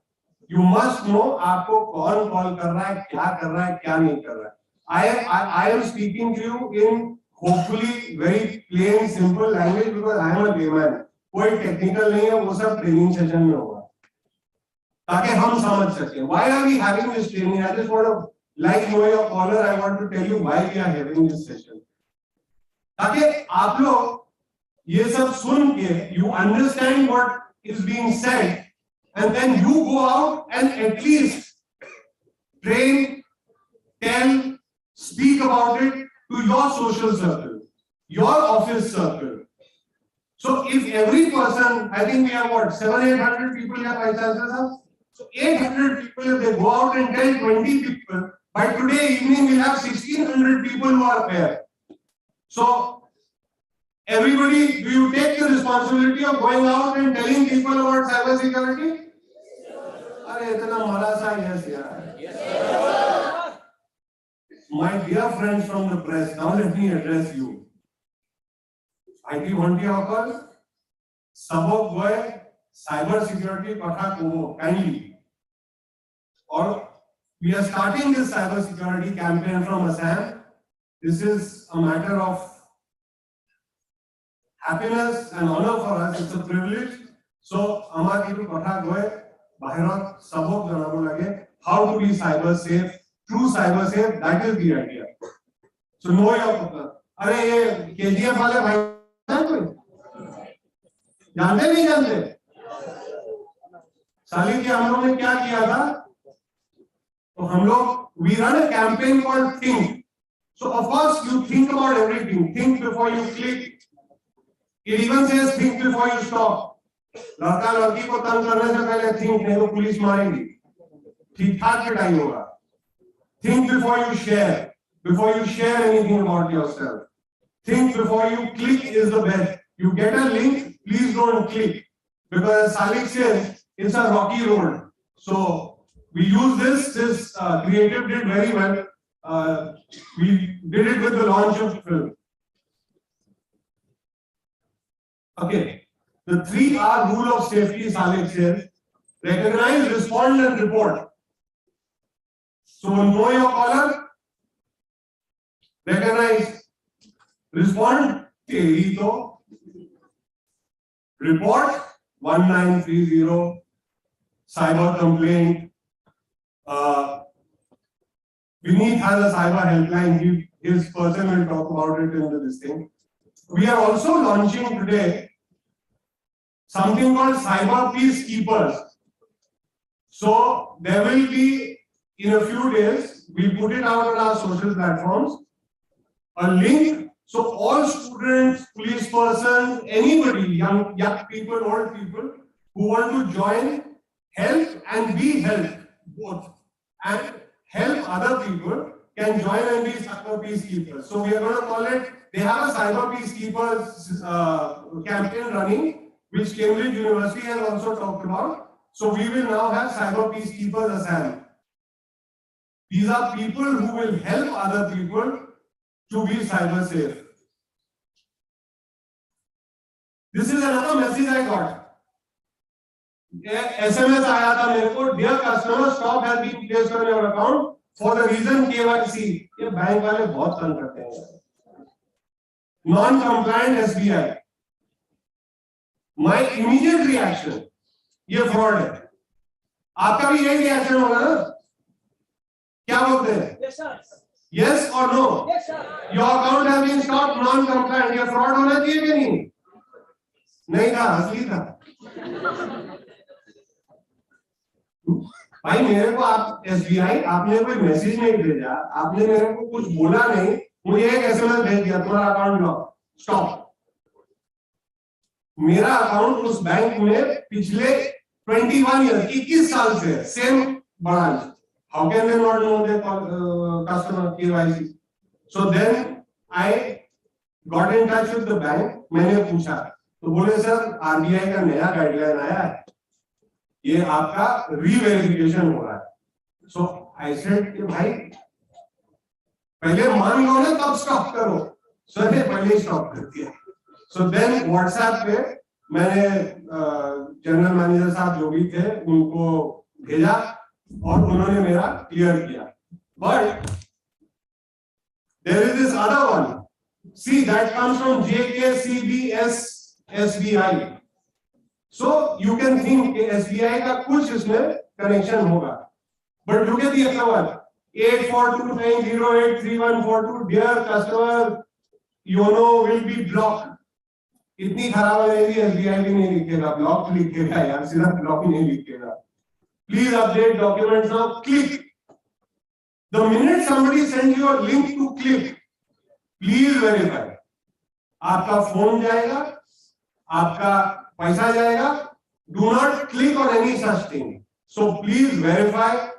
You must know आपको कौन कॉल कर रहा है, क्या कर रहा है, क्या नहीं कर रहा है. I am speaking to you in hopefully very plain simple language because I am a layman. कोई टेक्निकल नहीं है, वो सब ट्रेनिंग सेशन में होगा ताकि हम समझ सकें. Why are we having this training? I just want to like know your caller, I want to tell you why we are having this session. ताकि आप लोग ये सब सुन के you understand what is being said, and then you go out and at least train, tell, speak about it to your social circle, your office circle. So if every person, I think we have what, 700-800 people here, Vice Chancellor sir? So 800 people, if they go out and tell 20 people, by today evening we'll have 1600 people who are there. So everybody, do you take the responsibility of going out and telling people about cyber security? Arey itna mala sa yes yaar. Yes. My dear friends from the press, now let me address you. IT Hunty Hawkers, Sabok Goy, cyber security Patha Komo, kindly. Or we are starting this cyber security campaign from Assam. This is a matter of happiness and honor for us. It's a privilege. So, Amar Kitu Patha Goy, Bahirot, Sabok Janabo Lage, how to be cyber safe, true cyber safe, that is the idea. So, know your. अरे ये KGF वाले भाई जानते नहीं जानते साली के हम लोग ने क्या किया था तो हम लोग we run a campaign called think. So of course you think about everything, think before you click. It even says think before you stop. लड़का लड़की को तंग करने से पहले think, नहीं तो पुलिस मारेगी. ठीक ठाक पिटाई होगा. Think before you share anything about yourself. Think before you click is the best. You get a link, please don't click. Because as Salik says, it's a rocky road. So we use this creative did very well. We did it with the launch of the film. Okay, the 3R rule of safety, Salik says, recognize, respond and report. So know your caller, recognize, respond, तेरी तो, report 1930, cyber complaint. Vineet has a cyber helpline. His person will talk about it in this thing. We are also launching today something called Cyber Peacekeepers. So there will be in a few days, we put it out on our social platforms, a link. So all students, police persons, anybody, young people, old people who want to join, help and be helped, both, and help other people can join and be cyber peacekeepers. So we are going to call it, they have a cyber peacekeepers campaign running, which Cambridge University has also talked about. So we will now have cyber peacekeepers Assam. These are people who will help other people to be cyber safe. This is another message I got. SMS आया था मेरे को, dear customer, stop has been placed on your account for the reason KYC. ये bank वाले बहुत तंग करते हैं. Non-compliant SBI. My immediate reaction, ये fraud है. आपका भी यही reaction होगा ना? क्या बोलते हैं? Yes sir. Yes or no? Yes sir. Your account has been stopped non-compliant. ये fraud होना चाहिए कि नहीं? नहीं था, असली था. भाई मेरे को आप SBI, आपने कोई मैसेज नहीं भेजा, आपने मेरे को कुछ बोला नहीं, मुझे एक SMS भेज दिया, तुम्हारा अकाउंट ब्लॉक, स्टॉप. मेरा अकाउंट उस बैंक में पिछले 21 ईयर, 21 साल से same branch. How can they not know their customer KYC? So then I got in touch with the bank. मैंने पूछा, तो बोले सर RBI का नया गाइडलाइन आया है, ये आपका रीवेरिफिकेशन हो रहा है. So I said कि भाई पहले मान लो ना तब स्टॉप करो. सर ने पहले स्टॉप कर दिया. So then WhatsApp पे मैंने जनरल मैनेजर साहब जो भी थे उनको भेजा और उन्होंने मेरा क्लियर किया. But there is this other one. See, that comes from JKCBS SBI. So you can think कि SBI का कुछ इसमें connection होगा. But look at the other one. 84290834142 dear customer YONO will be blocked. इतनी खराब अंग्रेजी SBI भी नहीं लिखेगा, ब्लॉक लिखेगा यार, सिर्फ ब्लॉक नहीं लिखेगा. Please update documents now. Click. The minute somebody sends you a link to click, please verify. आपका फोन जाएगा, आपका पैसा जाएगा. Do not click on any such thing. So please verify.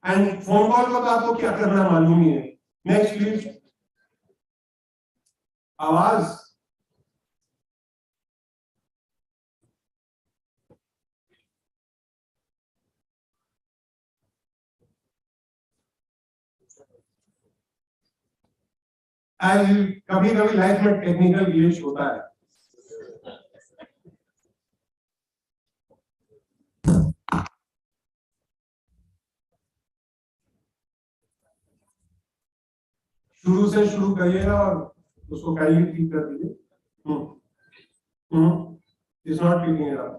And phone call को तो आपको क्या करना मालूम ही है. Next please. आवाज. आज कभी कभी लाइफ में टेक्निकल ग्लिच होता है. शुरू से शुरू करिएगा और उसको काइंडली ठीक कर दीजिए. It's not picking it up.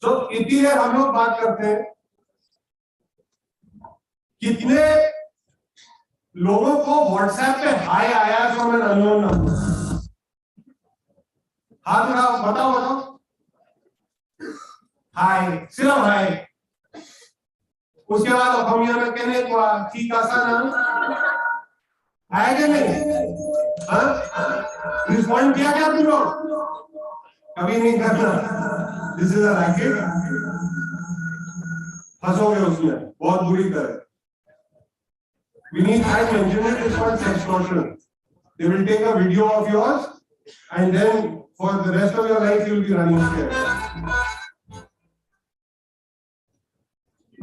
तो इतनी देर हम लोग बात करते हैं कितने लोगों को व्हाट्सएप पे हाय आया फ्रॉम एन अननोन नंबर. हाथ उठाओ, बताओ बताओ. हाय, सिर्फ हाय. उसके बाद अफमिया में कहने को ठीक आसा नाम आया कि नहीं? रिस्पॉन्ड किया क्या तुम लोग? कभी नहीं करना. This is a racket. फंसोगे उसमें बहुत बुरी तरह. Beneath I mentioned it is called sextortion. They will take a video of yours and then for the rest of your life you will be running scared.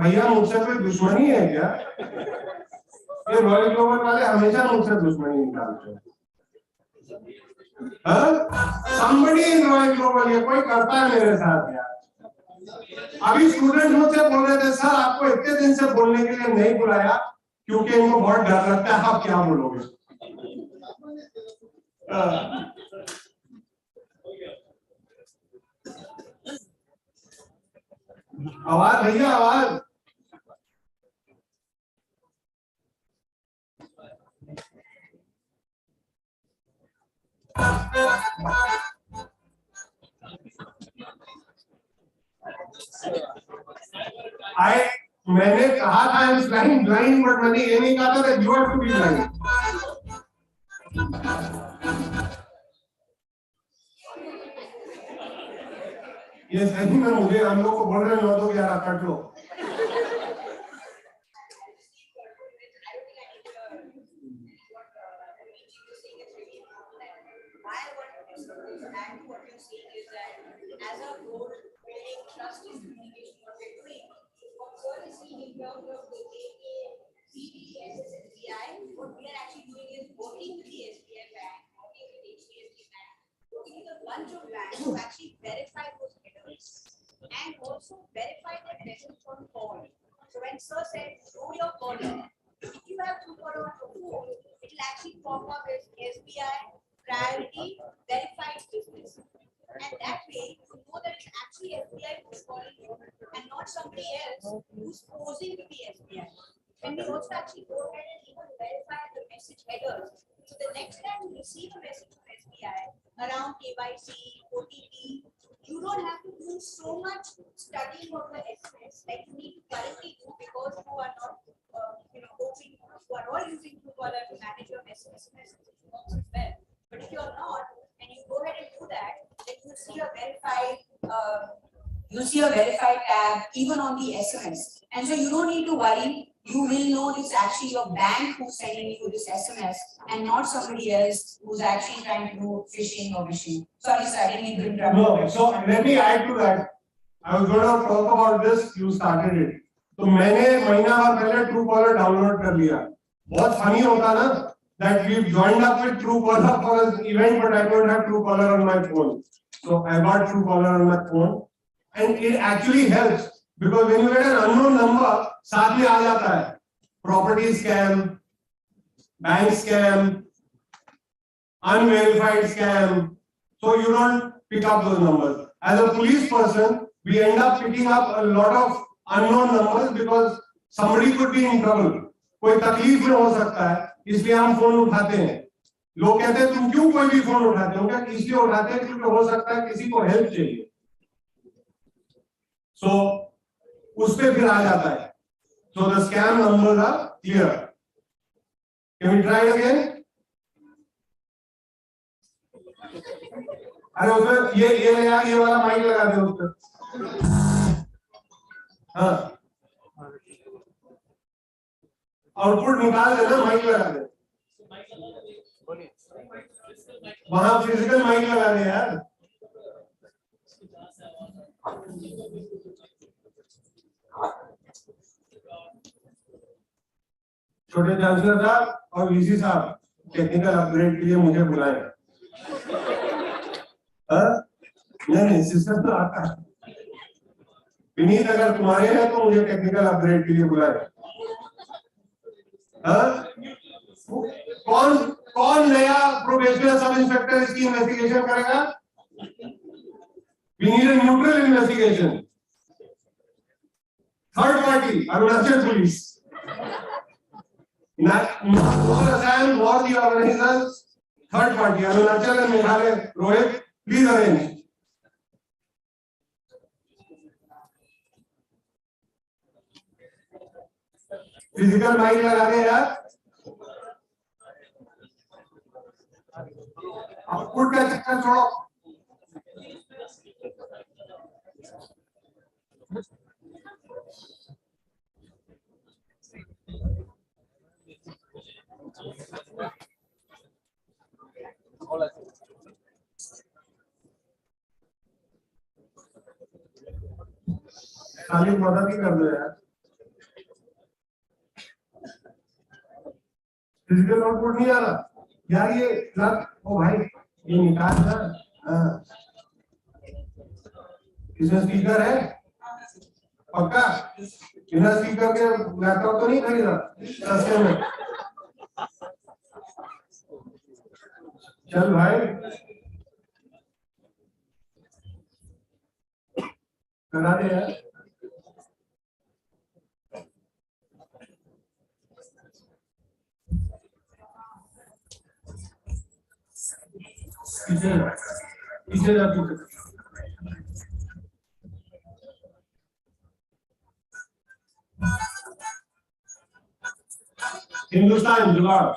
भैया मुझसे कोई दुश्मनी है क्या? ये रॉयल ग्लोबल वाले हमेशा मुझसे दुश्मनी निकालते हैं. Somebody in रॉयल ग्लोबल ये कोई करता है मेरे साथ यार. अभी स्टूडेंट मुझसे बोल रहे थे सर आपको इतने दिन से बोलने के लिए नहीं बुलाया क्योंकि इनको बहुत डर लगता है आप क्या बोलोगे. आवाज भैया आवाज. मैंने कहा था I am flying blind but मैंने ये नहीं कहा था that you have to be blind. ये सही में मुझे हम लोग को बोल रहे हैं तो यार काट लो. What we are actually doing is working with the SBI bank, working with HDFC bank, working with a bunch of banks to actually verify those headers and also verify their presence on call. So when Sir said, show your caller, if you have Truecaller on your phone, it will actually pop up as SBI priority verified business. And that way, you know that it's actually SBI who's calling you and not somebody else who's posing to be SBI. And we also actually go ahead and even verify the message headers. So the next time you receive a message from SBI around KYC, OTP, you don't have to do so much studying of the SMS like you need to currently do because you are not, hoping you are all using Truecaller to manage your SMS message box as well. But if you're not, and you go ahead and do that, then you see a verified. You see a verified tab even on the SMS, and so you don't need to worry. You will know it's actually your bank who's sending you this SMS and not somebody else who's actually trying to do phishing or wishing. Sorry, sir, I didn't mean to interrupt. No, so let me add to that. I was going to talk about this. You started it. तो मैंने महीना भर पहले Truecaller download कर लिया. बहुत funny होता ना that we've joined up with Truecaller for an event, but I don't have Truecaller on my phone. So I got Truecaller on my phone, and it actually helps. Because when you get an unknown number, साथ में आ जाता है property scam, bank scam, unverified scam, so you don't pick up those numbers. as a police person, we end up picking up a lot of unknown numbers because somebody could be in trouble. कोई तकलीफ में हो सकता है, इसलिए हम phone उठाते हैं. लोग कहते हैं तुम क्यों कोई भी फोन उठाते हो? क्या इसलिए उठाते हैं क्योंकि हो सकता है किसी को हेल्प चाहिए. So उस पे फिर आ जाता है. So the scam numbers are clear. Can we try it again? अरे उसमें ये यार ये वाला माइक लगा दे उस पर. हाँ. आउटपुट निकाल देना, माइक लगा दे. वहां फिजिकल माइक लगा दे यार. छोटे चांसलर साहब और वीसी साहब टेक्निकल अपग्रेड के लिए मुझे बुलाए. नहीं सिस्टम तो आता है. विनीत अगर तुम्हारे हैं तो मुझे टेक्निकल अपग्रेड के लिए बुलाए. कौन नया प्रोबेशनर सब इंस्पेक्टर इसकी इन्वेस्टिगेशन करेगा? We need a neutral investigation. Third party, Arunachal Police. Not Assam nor the organizers. Third party, Arunachal and Meghalaya. Rohit, please arrange. Physical mic लगा दे यार. आउटपुट का चक्कर छोड़ो. खाली मदद ही कर दो यार. फिजिकल आउटपुट नहीं आ रहा यार. ये ओ भाई ये निकाल ना. इसमें स्पीकर है पक्का? बिना स्पीकर के लैपटॉप तो नहीं खरीदा सस्ते में? चल भाई करा दे यार. पीछे जा पीछे. हिंदुस्तान जुगाड़.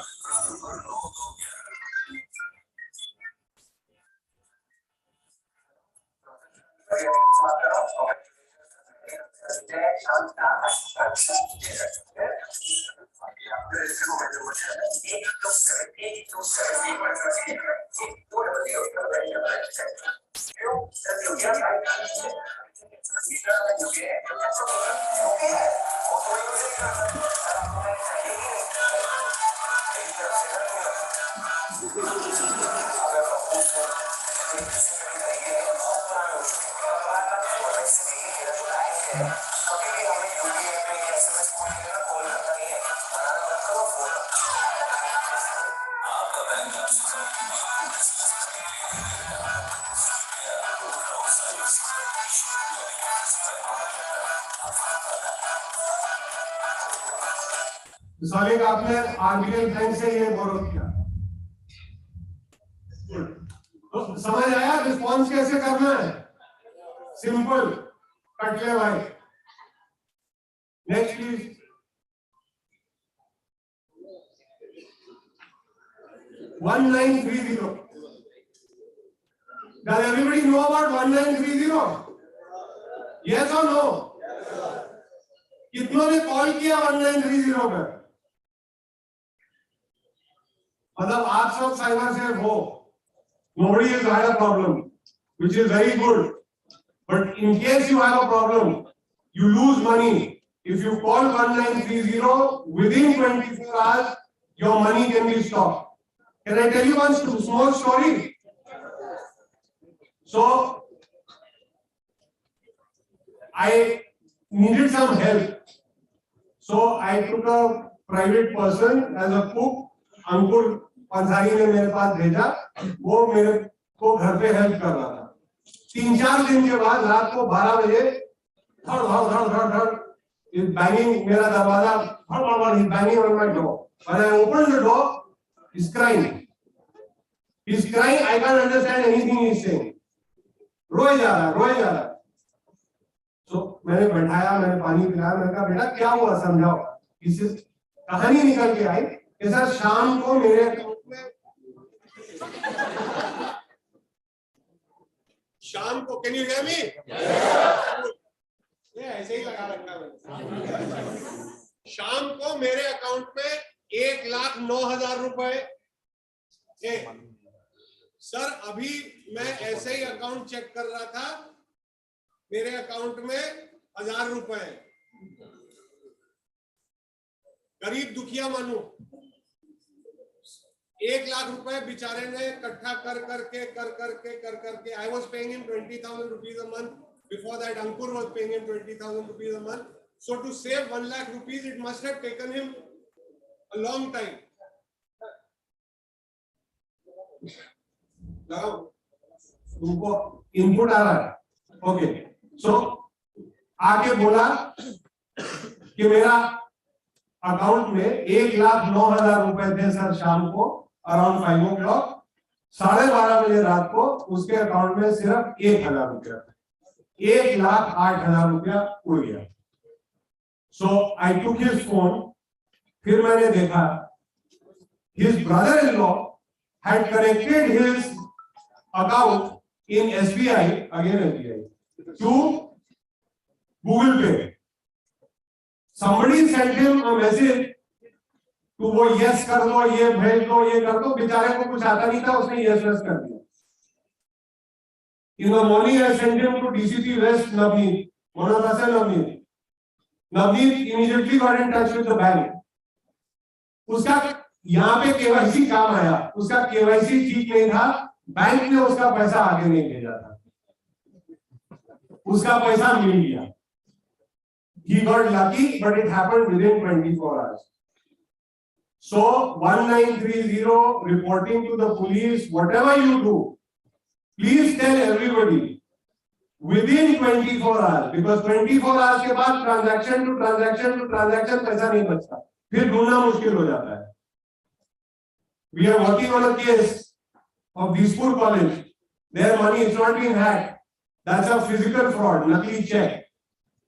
साले का आपने आरबीएल बैंक से ये बोरो किया. तो समझ आया रिस्पॉन्स कैसे करना है? सिंपल. कट ले भाई. Next please. $1930. Does everybody know about 1930? Yes or no? कितनों ने कॉल किया 1930 पर? मतलब आप सब साइबर सेफ हो. Nobody has had a problem, which is very good. But in case you have a problem, you lose money. If you call 1930 within 24 hours, your money can be stopped. Can I tell you one small story? So I needed some help. So I took a private person as a cook. अंकुर पंसारी ने मेरे पास भेजा. वो मेरे को घर पे help कर रहा था. 3-4 दिन के बाद रात को 12 बजे धड़ धड़ धड़ धड़ धड़ is banging मेरा दरवाजा, धड़ धड़ धड़ is banging on my door. When I open the door, he's crying. He's crying. I can't understand anything he's saying. रोए जा रहा है. So मैंने बैठाया, मैंने पानी पिलाया, मैंने कहा बेटा क्या हुआ समझाओ. इससे कहानी निकल के आई कि सर शाम को मेरे अकाउंट में शाम को, कैन यू हियर मी? ये ऐसे ही लगा रखा है मैंने. शाम को मेरे अकाउंट में 1,09,000 रुपए थे. सर अभी मैं ऐसे ही अकाउंट चेक कर रहा था, मेरे अकाउंट में 1,000 रुपए है. गरीब दुखिया मानू 1,00,000 रुपए बेचारे ने इकट्ठा कर करके I was paying him 20,000 rupees a month. Before that, Ankur was paying him 20,000 rupees a month. So to save 1,00,000 rupees, it must have taken him a long time. Now, तुमको इनपुट आ रहा है. ओके, सो आगे बोला कि मेरा account में 1,09,000 रुपए थे सर शाम को अराउंड 5 o'clock. 12:30 बजे रात को उसके अकाउंट में सिर्फ 1,000 रुपया, 1,08,000 रुपया उड़ गया. सो आई टुक हिज फोन. फिर मैंने देखा his brother in law had connected his account in SBI, again SBI, to Google Pay. Somebody sent him a message to वो yes कर दो, ये भेज दो, ये कर दो. बेचारे को कुछ आता नहीं था, उसने yes कर दिया. In the morning I sent him to DCP West Navneet, Navneet. Navneet immediately got in touch with the bank. उसका यहाँ पे केवाईसी काम आया. उसका केवाईसी ठीक नहीं था, बैंक ने उसका पैसा आगे नहीं भेजा था. उसका पैसा मिल गया. He got lucky, but it happened within 24 hours. So 1930 reporting to the police, whatever you do, please tell everybody within 24 hours, because 24 hours के बाद transaction to transaction पैसा नहीं बचता, फिर ढूंढना मुश्किल हो जाता है. We are working on a case of Dispur College. Their money is not being hacked. That's a physical fraud, nakli check.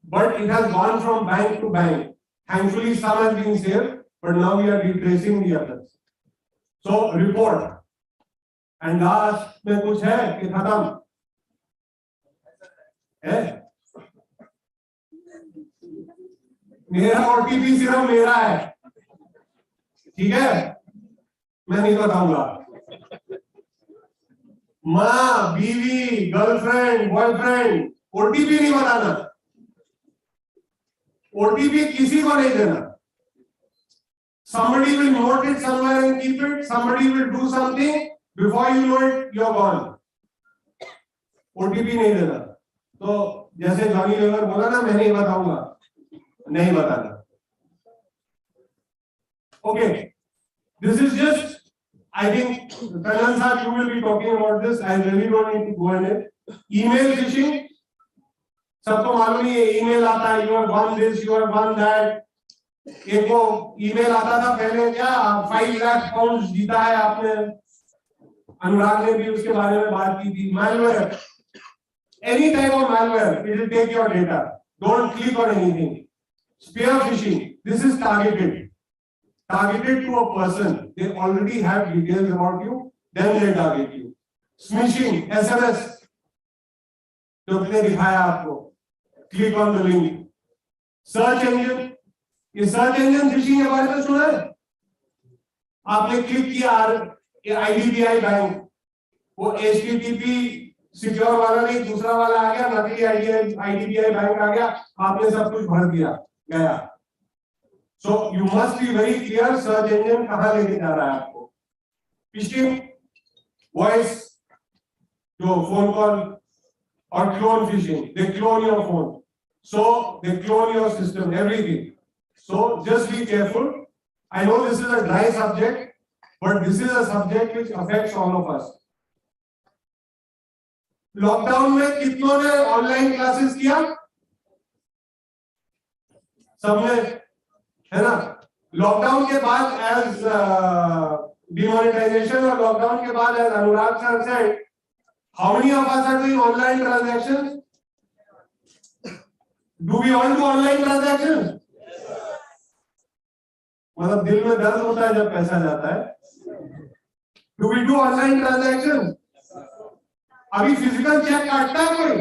But it has gone from bank to bank. Thankfully, some has been saved, but now we are retracing the others. So report. And last में कुछ है कि खत्म है. मेरा OTP सिर्फ मेरा है, ठीक है, मैं नहीं बताऊंगा. माँ, बीवी, गर्लफ्रेंड, बॉयफ्रेंड, OTP नहीं बताना. OTP किसी को नहीं देना. Somebody will note it somewhere and keep it. Somebody will do something. Before you know it, you're gone. OTP नहीं देना. तो जैसे जॉनी लेवर बोला ना, मैं नहीं बताऊंगा, नहीं बताना. Okay, this is just. I think Kanan sir, you will be talking about this. I really don't need to go in it. Email phishing. सबको मालूम ही है, ईमेल आता है, you have won this, you have won that. एक वो email आता था पहले, क्या 5 लाख पाउंड जीता है आपने. अनुराग ने भी उसके बारे में बात की थी. Malware, any type of malware, it will take your data. Don't click on anything. Spear phishing, this is targeted to a person. They already have details about you, then they target you. Smishing, SMS, जो मैंने दिखाया आपको, click on the link. Search engine, ये search engine fishing के बारे में सुना है आपने? क्लिक किया IDBI बैंक, वो HTTP सिक्योर वाला नहीं, दूसरा वाला आ गया, नकली IDBI बैंक आ गया, आपने सब कुछ भर दिया, गया. So you must be very clear search engine कहां लेके जा रहा है आपको. फिशिंग, वॉइस, जो फोन कॉल, और clone fishing, they clone your phone, so they clone your system, everything. So just be careful. I know this is a dry subject, but this is a subject which affects all of us. Lockdown में कितनों ने online classes किया? सबने, है ना? Lockdown के बाद as demonetisation और लॉकडाउन के बाद as Anurag sir said, how many of us are doing online transactions? Do we all do online transactions? मतलब दिल में दर्द होता है जब पैसा जाता है. Do we do online transactions? अभी फिजिकल चेक काटता है कोई?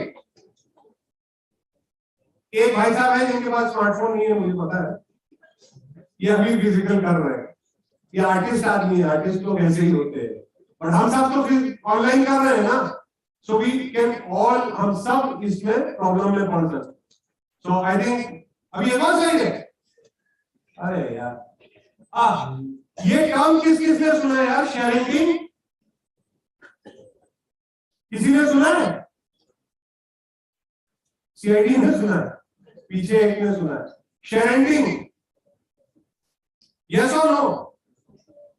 एक भाई साहब है जिनके पास स्मार्टफोन नहीं है, मुझे पता है, ये अभी फिजिकल कर रहे हैं. ये आर्टिस्ट आदमी है, आर्टिस्ट लोग ऐसे ही होते हैं, और हम सब तो फिर ऑनलाइन कर रहे हैं ना. सो वी कैन ऑल, हम सब इसमें प्रॉब्लम में पड़ सकते. सो आई थिंक अभी एक और साइड है. अरे यार, ये टर्म किस किसने सुना है यार? शेयरिंग किसी ने सुना है? सीआईडी ने सुना है, पीछे एक ने सुना है. शेयरिंग, यस और नो?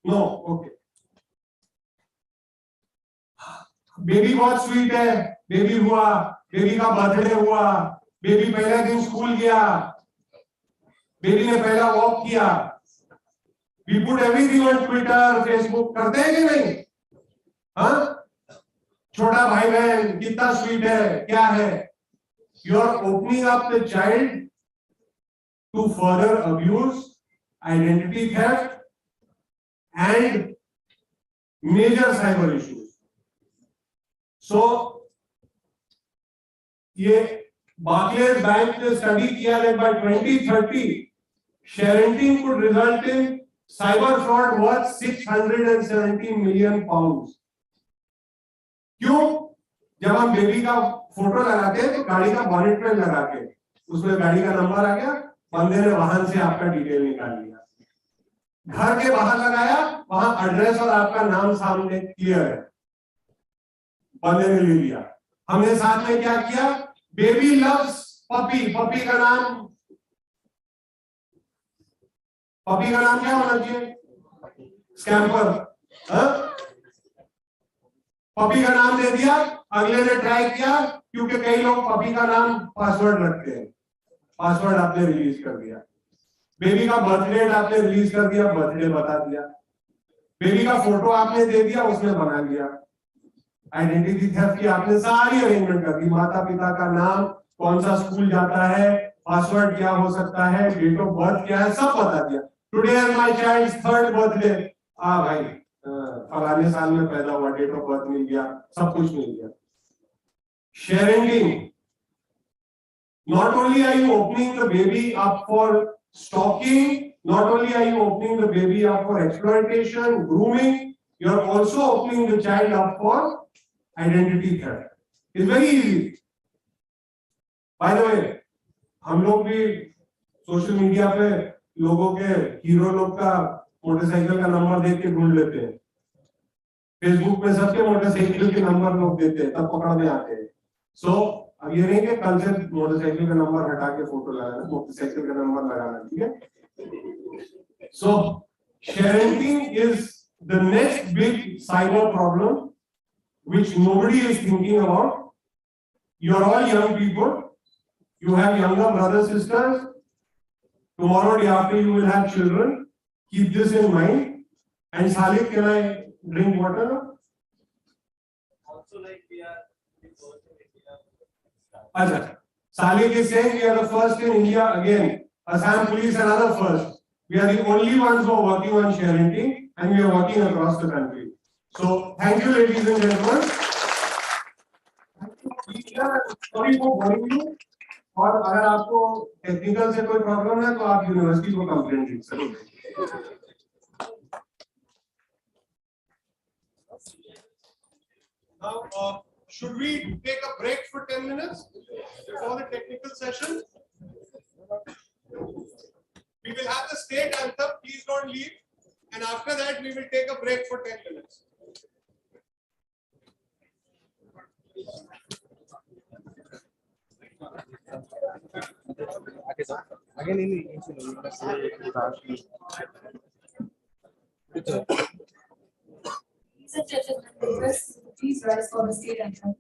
No, okay. बेबी बहुत स्वीट है, बेबी हुआ, बेबी का बर्थडे हुआ, बेबी पहले दिन स्कूल गया, बेबी ने पहला वॉक किया. We put everything on Twitter, Facebook, करते हैं कि नहीं? हाँ, छोटा भाई बहन कितना स्वीट है, क्या है? You are opening up the child to further abuse, identity theft and major cyber issues. So ये बार्कलेज बैंक ने स्टडी किया है, by 2030 sharing could result in cyber fraud worth 670 million pounds. क्यों? जब हम बेबी का फोटो लगाते हैं तो गाड़ी का बॉनेट पे लगा के उसमें गाड़ी का नंबर आ गया, बंदे ने वाहन से आपका डिटेल निकाल लिया. घर के बाहर लगाया, वहां एड्रेस और आपका नाम सामने क्लियर है, बंदे ने ले लिया. हमने साथ में क्या किया? बेबी लव्स पपी, पपी का नाम क्या होना चाहिए? स्कैम्पर. पपी का नाम दे दिया, अगले ने ट्राई किया, क्योंकि कई लोग पपी का नाम पासवर्ड रखते हैं, पासवर्ड आपने रिलीज कर दिया. बेबी का बर्थ डेट आपने रिलीज कर दिया, बर्थडे बता दिया. बेबी का फोटो आपने दे दिया, उसने बना लिया. आइडेंटिटी थेफ्ट की आपने सारी अरेंजमेंट कर दी. माता पिता का नाम, कौन सा स्कूल जाता है, पासवर्ड क्या हो सकता है, डेट ऑफ बर्थ क्या है, सब बता दिया. Today is my child's third birthday. भाई फलाने साल में पैदा हुआ, डेट ऑफ बर्थ मिल गया, सब कुछ मिल गया. Sharing, not only are you opening the baby up for stalking, not only are you opening the baby up for exploitation, grooming, you are also opening the child up for identity theft. It's very easy. By the way, हम लोग भी social media पे लोगों के, hero लोग का motorcycle का number देख के ढूंढ लेते हैं. फेसबुक पे सबके मोटरसाइकिल के नंबर लोग देते हैं, तब पकड़ में आते हैं. सो अब ये नहीं कि कल से मोटरसाइकिल का नंबर हटा के फोटो लगाना, मोटरसाइकिल का नंबर लगाना. ठीक है? सो sharing is the next big cyber problem which nobody is thinking about. You are all young people. You have younger brothers, sisters. Tomorrow, day after, you will have children. Keep this in mind. And Salih, can I drink water? Also, like we are the first in India. Acha. Salih is saying we are the first in India again. Assam police another first. We are the only ones who are working on sharing, and we are working across the country. So, thank you, ladies and gentlemen. Sorry for boring you. और अगर आपको technical से कोई problem है तो आप university को complaint लिख सकते हैं. Now, should we take a break for 10 minutes before the technical session? We will have the state anthem. Please don't leave. And after that, we will take a break for 10 minutes. Please rise for the state anthem.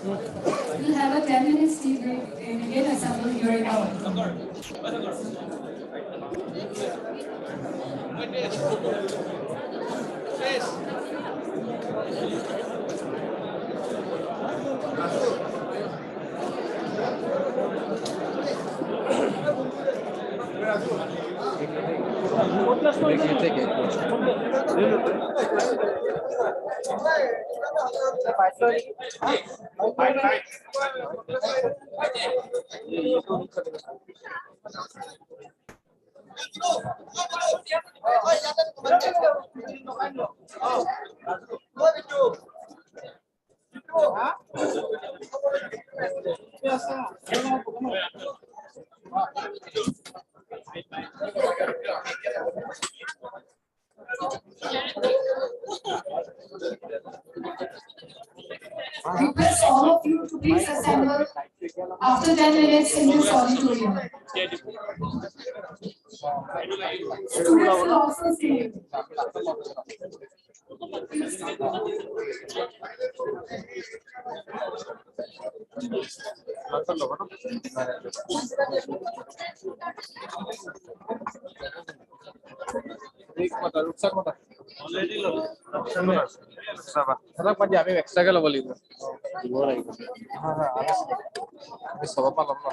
We'll have a 10-minute tea break and again assemble here in our. Request all of you to please assemble after 10 minutes in this auditorium. Students will also stay. আমি এক্সট্ৰাকে ল'ব লাগিব দিব লাগিব আমি চবৰ পৰা ল'ম ন